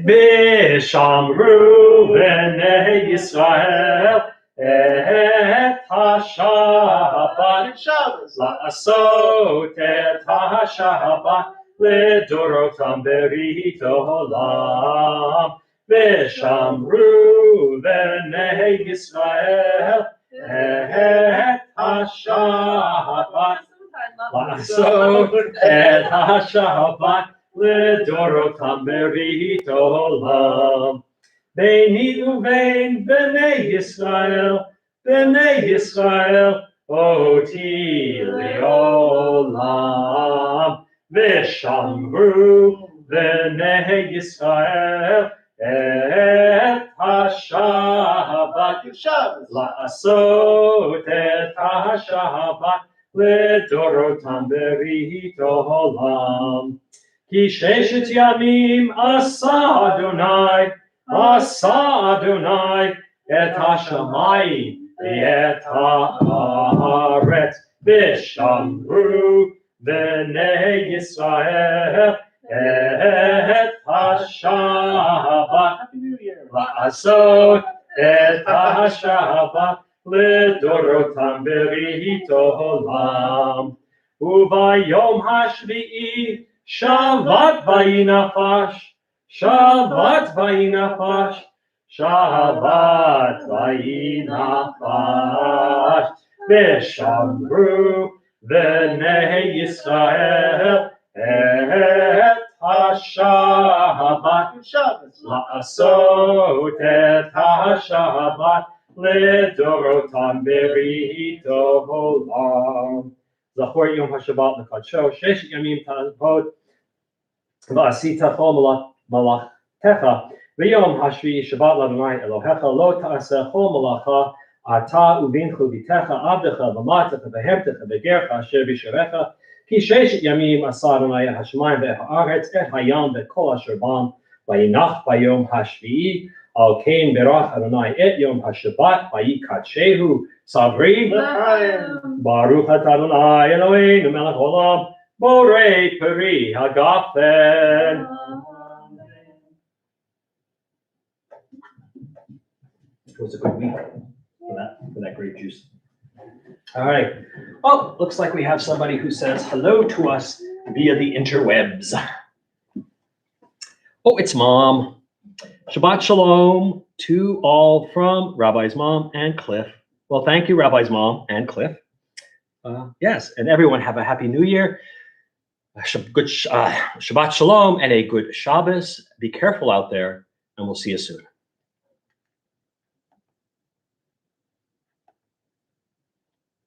V'shamru b'nei Yisrael et ha-Shabbat la'asot et ha-Shabbat לדורותם ברית עולם. ושמרו בני ישראל את השבת לעשות את השבת לדורותם ברית עולם. ביני ובין בני ישראל אותי לעולם. ושמרו בני ישראל את השבת לעשות את השבת לדורותם ברית עולם. כי ששת ימים עשה אדוני את השמיים ואת הארץ. ושמרו בני ישראל את השבת לעשות את השבת לדורותם ברית עולם. וביום השביעי שבת ויהי נפש, שבת ויהי נפש, שבת ויהי נפש. ושמרו בני ישראל את השבת לעשות את השבת לדורותם ברית עולם. זכור יום השבת לקדשו, ששת ימים תעבוד ועשית כל מלאכתך, ויום השביעי שבת לאדוני אלוהיך, לא תעשה כל מלאכה אתה ובנך וביתך עבדך ומתך ובהמתך וגרך אשר בשעריך כי 6 ימים עשה אדוני השמיים והארץ את הים ואת כל אשר בם וינח ביום השביעי על כן ברך אדוני את יום השבת ויקדשהו סברי ברוך אתה אדוני אלוהינו מלך העולם בורא פרי הגפן. It was a good week for that grape juice. All right. Oh, looks like we have somebody who says hello to us via the interwebs. Oh, it's Mom. Shabbat Shalom to all from Rabbi's mom and Cliff. Well, thank you, Rabbi's mom and Cliff. Yes, and everyone have a happy New Year. Good Shabbat Shalom and a good Shabbos. Be careful out there, and we'll see you soon.